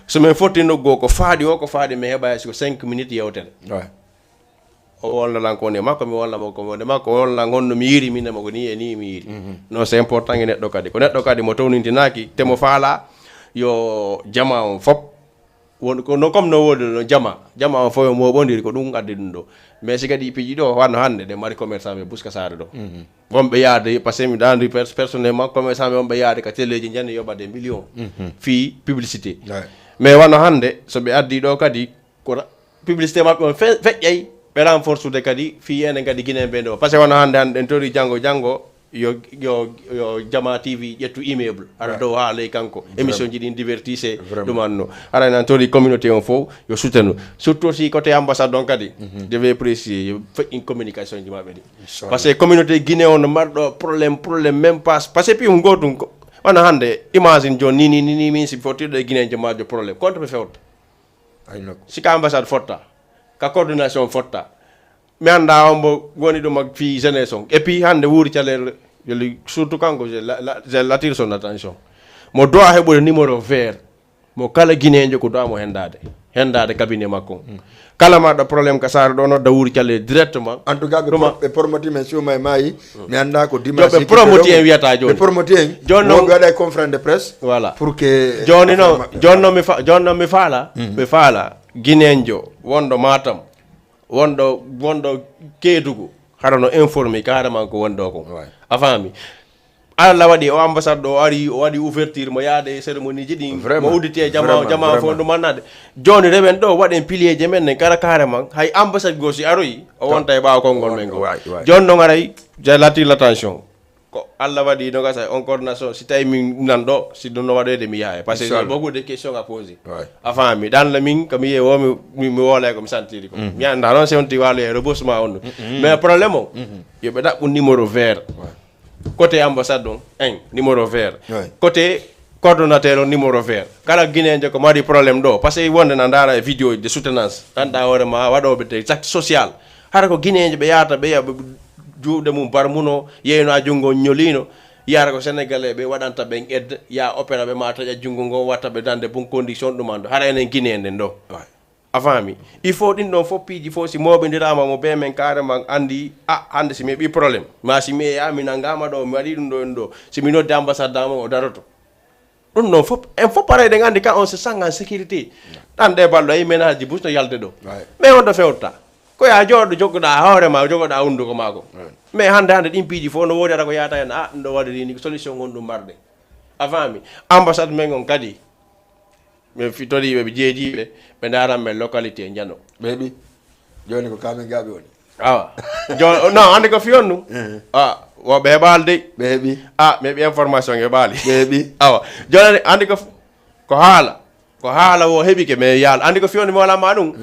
somin fotti noggo ko faaɗi o ko faaɗi mi heɓa hay siko 5 minutes yewtere o wolnalan ko ne makko mi wolnamo ko wonde makko wolnalan honno mi yiri minne mako ni e ni mi yiri non c'est important e neɗɗo kadi ko neɗɗo kadi mo townintinaki temo faala yo jama on fop won ko no comme no wodi no jama on fo mo ɓodiri ko ɗum addi ɗum ɗo mais si kadi piiji ɗo wanno hande ɗe mari commerçant ɓe buska sare ɗo wonɓe yaade par ce que mi dandi personnellement commerçant ɓe wonɓe yaade ka téléji jande yoɓade million fi publicité mais wanno hande so ɓe addi ɗo kadi ko publicité maɓɓe on feƴƴay ɓe renforce de kadi fi enen kadi Guinéen ɓe ɗo par ce que wanno hande en tori janggo yo Jama TV ƴettu immeuble aɗa dow ha ley kanko émission ji ɗin divertissé ɗumanno aɗa nan tori communauté on fof yo soutenu surtout aussi côté ambassade on kadi je vais préciser yo feƴƴin communication ji maɓɓe ɗi par ce que communauté Guinée on no marɗo probléme même pas par ce que pi gotum wona hande imagine joni ni min si fotirɗo e Guinéen jo majo probléme contre ɓe fewta sika ambassade fotta ka coordination fotta mi anda ombo woni ɗum ak fi jeunesse on et puis hande wuuri calel surtout kanko je l'attire son attention mo doa heɓude numéro vert mo kala Guinéenjo ko doa mo hendade cabinet makko kala maɗo probléme ka sare ɗo nodda wuuri calel directement en tout cas ɓe promoti men suma e maayi mi anda ko dimanche ɓe promoti en wiyata joni ɓe promoti en joni noon waɗa conférence de presse voilà pour que joni noon mi faala ɓe faala Guinéenjo wonɗo Matam wonɗo Kédougou haɗa no informé carrément ko wonɗo ko a faami Allah waɗi o ambassade ɗo o waɗi ouverture mo yaade cérémonie ji ɗin mo uddite jama fo ɗum mannade joni rewen ɗo waɗen pilier je men kala carrément hay ambassade go si aroyi o wonta e ɓaawa konngol men go joni noon aray je l'attire l'attention ko Allah wadi no gasa on coordination si tay min nan do si do no wade de mi yaay parce que j'ai beaucoup de questions à poser avant mi dan la min comme ye wo mi wole ko mi santiri ko mi anda non c'est on ti wale rebossement on mais problème o yo be da un numéro vert côté ambassade donc numéro vert côté coordonnateur numéro vert kala guinéen je ko mari problème do parce que wonde na ndara vidéo de soutenance tan da wore ma wado be te acte social hara ko guinéen be yaata be juude mum barmuno yeyno a jungo ñolino yara ko sénégalais be wadanta be ed ya opéra be ma taja jungo ngo watta be dande bon condition dumando hara enen guinéen do avant mi il faut din don fo piiji fo si mobe ndirama mo be men carrément andi hande si me bi problème ma si me ya mi nangama do mi wadi dum do si mi nodde ambassade mo o daroto ɗum noon fof en fof parayde gandi ka on se sent en sécurité ɗan ɗe ballo e ménage ji busno yalde ɗo mais on ɗo fewta ko ya jooɗo joggoɗa hoorema joggoɗa hunduko maako mais hande ɗin piiji fof no woodi aɗa ko yata hen ɗum ɗo waɗiri ni solution gon ɗum marde avant mi ambassade men on kadi min fitoriɓe ɓe jeejiɓe ɓe daran men localité jano ɓeeɓi joni ko kamin gaaɓe woni awa joni non hande ko fiyon ɗum woɓe heɓaali de ɓe heeɓi mi heɓi information heɓaali ɓe heeɓi awa joni andi ko haala wo heɓike mais yaal andi ko fiyonde mi walama ɗum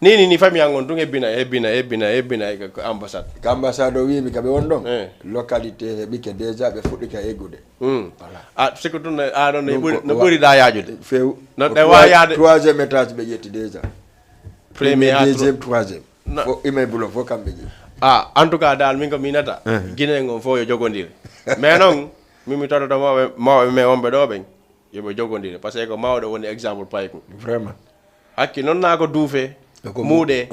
ni famille an on tun hebbina ko ambassade ko ambassade o wimi kaɓe won ɗon localité heɓike déjà ɓe fuɗɗike eggude siko tun aɗon no ɓuriɗa yajude few no ɗe wawi yaade 3e étage ɓe ƴetti déjà premier 2e 3e fo immeuble o fof kamɓe ƴeewi en tout cas dal min ko minata guinéen on fof yo jogodire mais noon mimi tototo mawɓe mais wonɓe ɗo ɓen yoɓe jogodire par ce que ko mawɗo woni exemple payko vraiment hakki noon na ko duufe muuɗe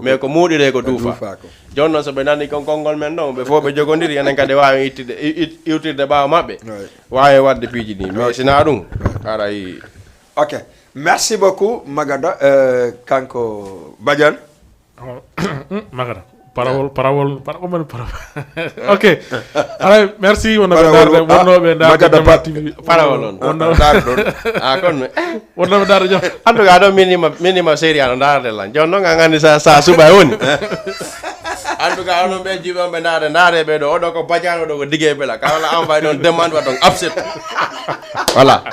mais ko muuɗire ko duufa joni noon so ɓe nani kon konngol men ɗon ɓe fof ɓe jogodiri enen kadi wawi iwtirde ɓaawa maɓɓe wawi wadde piiji ni mais sina ɗum aray ok merci beaucoup Magada kanko Badiane Magada parole ok alors merci wonnoɓe darde Diama TV parole on kono wonnoɓe darde jom en tout cas ɗo minima série ano darde lan joni noon a gandi sa suuɓa woni en tout cas onon ɓe jiɓonɓe daare ɓe ɗo oɗo ko Badiane oɗo ko digue bela ka wala envoyé ɗon demande wa ɗon upset voilà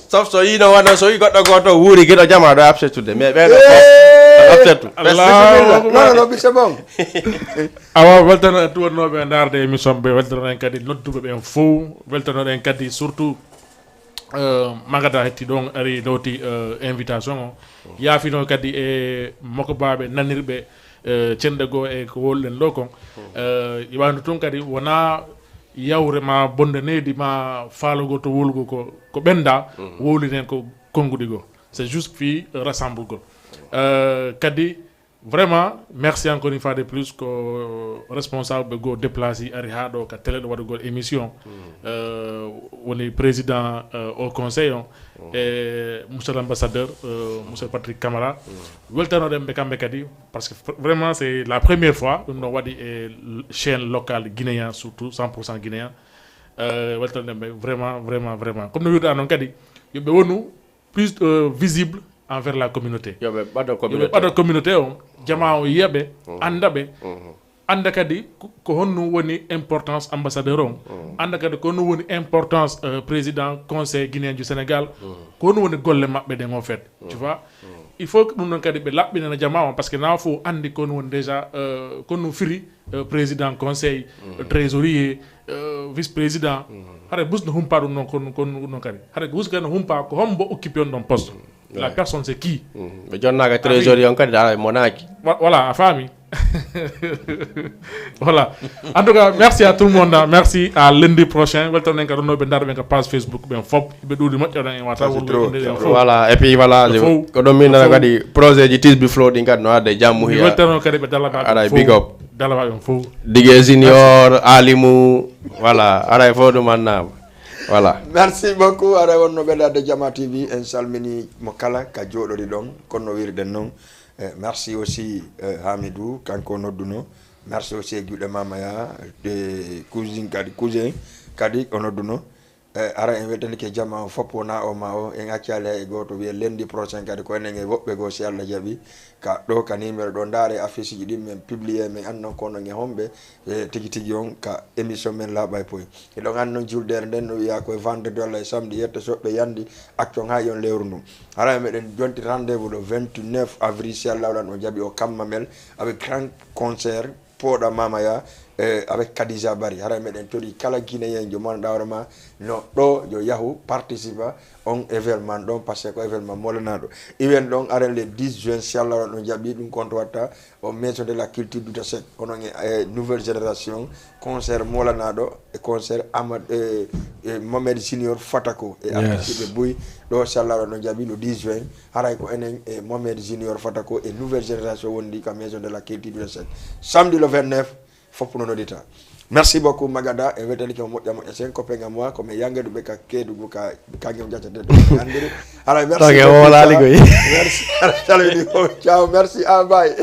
sauf so yino waɗa so yi goɗɗo goto wuuri guiɗo jama ɗo upsetude mais ɓeɗo non c'est bon awa weltano tuwannoɓe darde émission ɓe weltanoɗen kadi nodduɓe ɓen fof weltanoɗen kadi surtout Magada hetti ɗon ari lowti invitation o yaafino kadi e makko baɓe nanirɓe cenɗe goo e ko wolɗen ɗo kon iwano toon kadi wona yawre ma bonde neydi ma faalogo to wolugo ko ɓenda wowlinen ko konguɗi goo c'est juste fi rassemble gol kadi vraiment merci encore une fois de plus ko responsable go déplacé ari ha ɗo ka télé ɗo waɗugol émission woni président au conseil on et monsieur l'ambassadeur monsieur Patrick Camara weltanoɗen ɓe kamɓe kadi parce que vraiment c'est la première fois ɗum ɗo waɗi e chaîne locale guinéen surtout 100% guinéen weltanoɗen ɓe vraiment comme no wiruɗa noon kadi yoɓe wonu plus visible envers la communauté yoɓe ɓaɗo communauté o jama o yiyaɓe andaɓe anda kadi ko honno woni importance ambassadeur on anda kadi ko honno woni importance président conseil guinéen du Sénégal ko honno woni golle maɓɓe ɗen en fait tu vois il faut que ɗum ɗon kadi ɓe laɓɓinana jama on par ce que na fof andi kono woni déjà kono firi président conseil trésorier vice président haɗa busno humpa ɗum noon kono kadi haɗa busno kadi humpa ko hombo occupé on ɗon poste la personne c'est qui ɓe jonnaga trésorier on kadi dara monaki voilà a faami voilà en tout cas merci à tout le monde merci à lundi prochain weltonen ka ɗonnoɓe darɓe ɓen ka page Facebook ɓen fop ɓe ɗuuɗi moƴƴoɗen e wata voilà et puis voilà ko ɗon min nana kadi projet ji tisbi flow ɗin kadi no adde jammu hiya weltano kadi ɓe aray big up dalabaɓe fof digue junior alimu voilà aray fof ɗum annama voilà merci beaucoup ara wonno ɓeɗade Diama TV en salmini mo kala ka joɗori ɗon kono no wirden noon merci aussi Hamidou kanko nodduno merci aussi e guiɗo Mamaya de cousin kadi o nodduno ara en weltani ke jamma foppo na o ma o en accale e goto wiye lundi prochain kadi ko enen e woɓɓe go si Allah jaɓi ka ɗo ka numéro ɗo ndaare affiche ji ɗin men publié men annon kono e homɓe tigi tigi on ka émission men Labhaye Pooyi eɗon andi noon juldere nden no wiya koye vendredi walla e samedi yetta soɓɓe yandi action ha yon lewru ndum ara meɗen jonti rendez-vous le 29 avril si Allah waɗan o jaɓi o kamma mel avec grand concert poɗa mamaya avec Khadija Bari hara meɗen tori kala guinéen jo mon dawrama no ɗo yo yahu participa on événement ɗon par ce que ko événement molanaɗo event ɗon aren le 10 juin si Allah waɗa no jaɓi ɗum compte watta o maison de la culture du sec onon e nouvelle génération concert molanaɗo e concert Amad Mohamed Junior Fatako e artiste Pooyi ɗo si Allah waɗa no jaɓi le 10 juin haray ko enen e Mohamed Junior Fatako e nouvelle génération wondi ka maison de la culture du sec samedi le 29 foppu non audita merci beaucoup Magada e wetali ko moƴƴa moƴƴa sen ko penga moi ko me yangedu be ka kedugo ka kangem jaccate do andiri ala merci merci ciao merci bye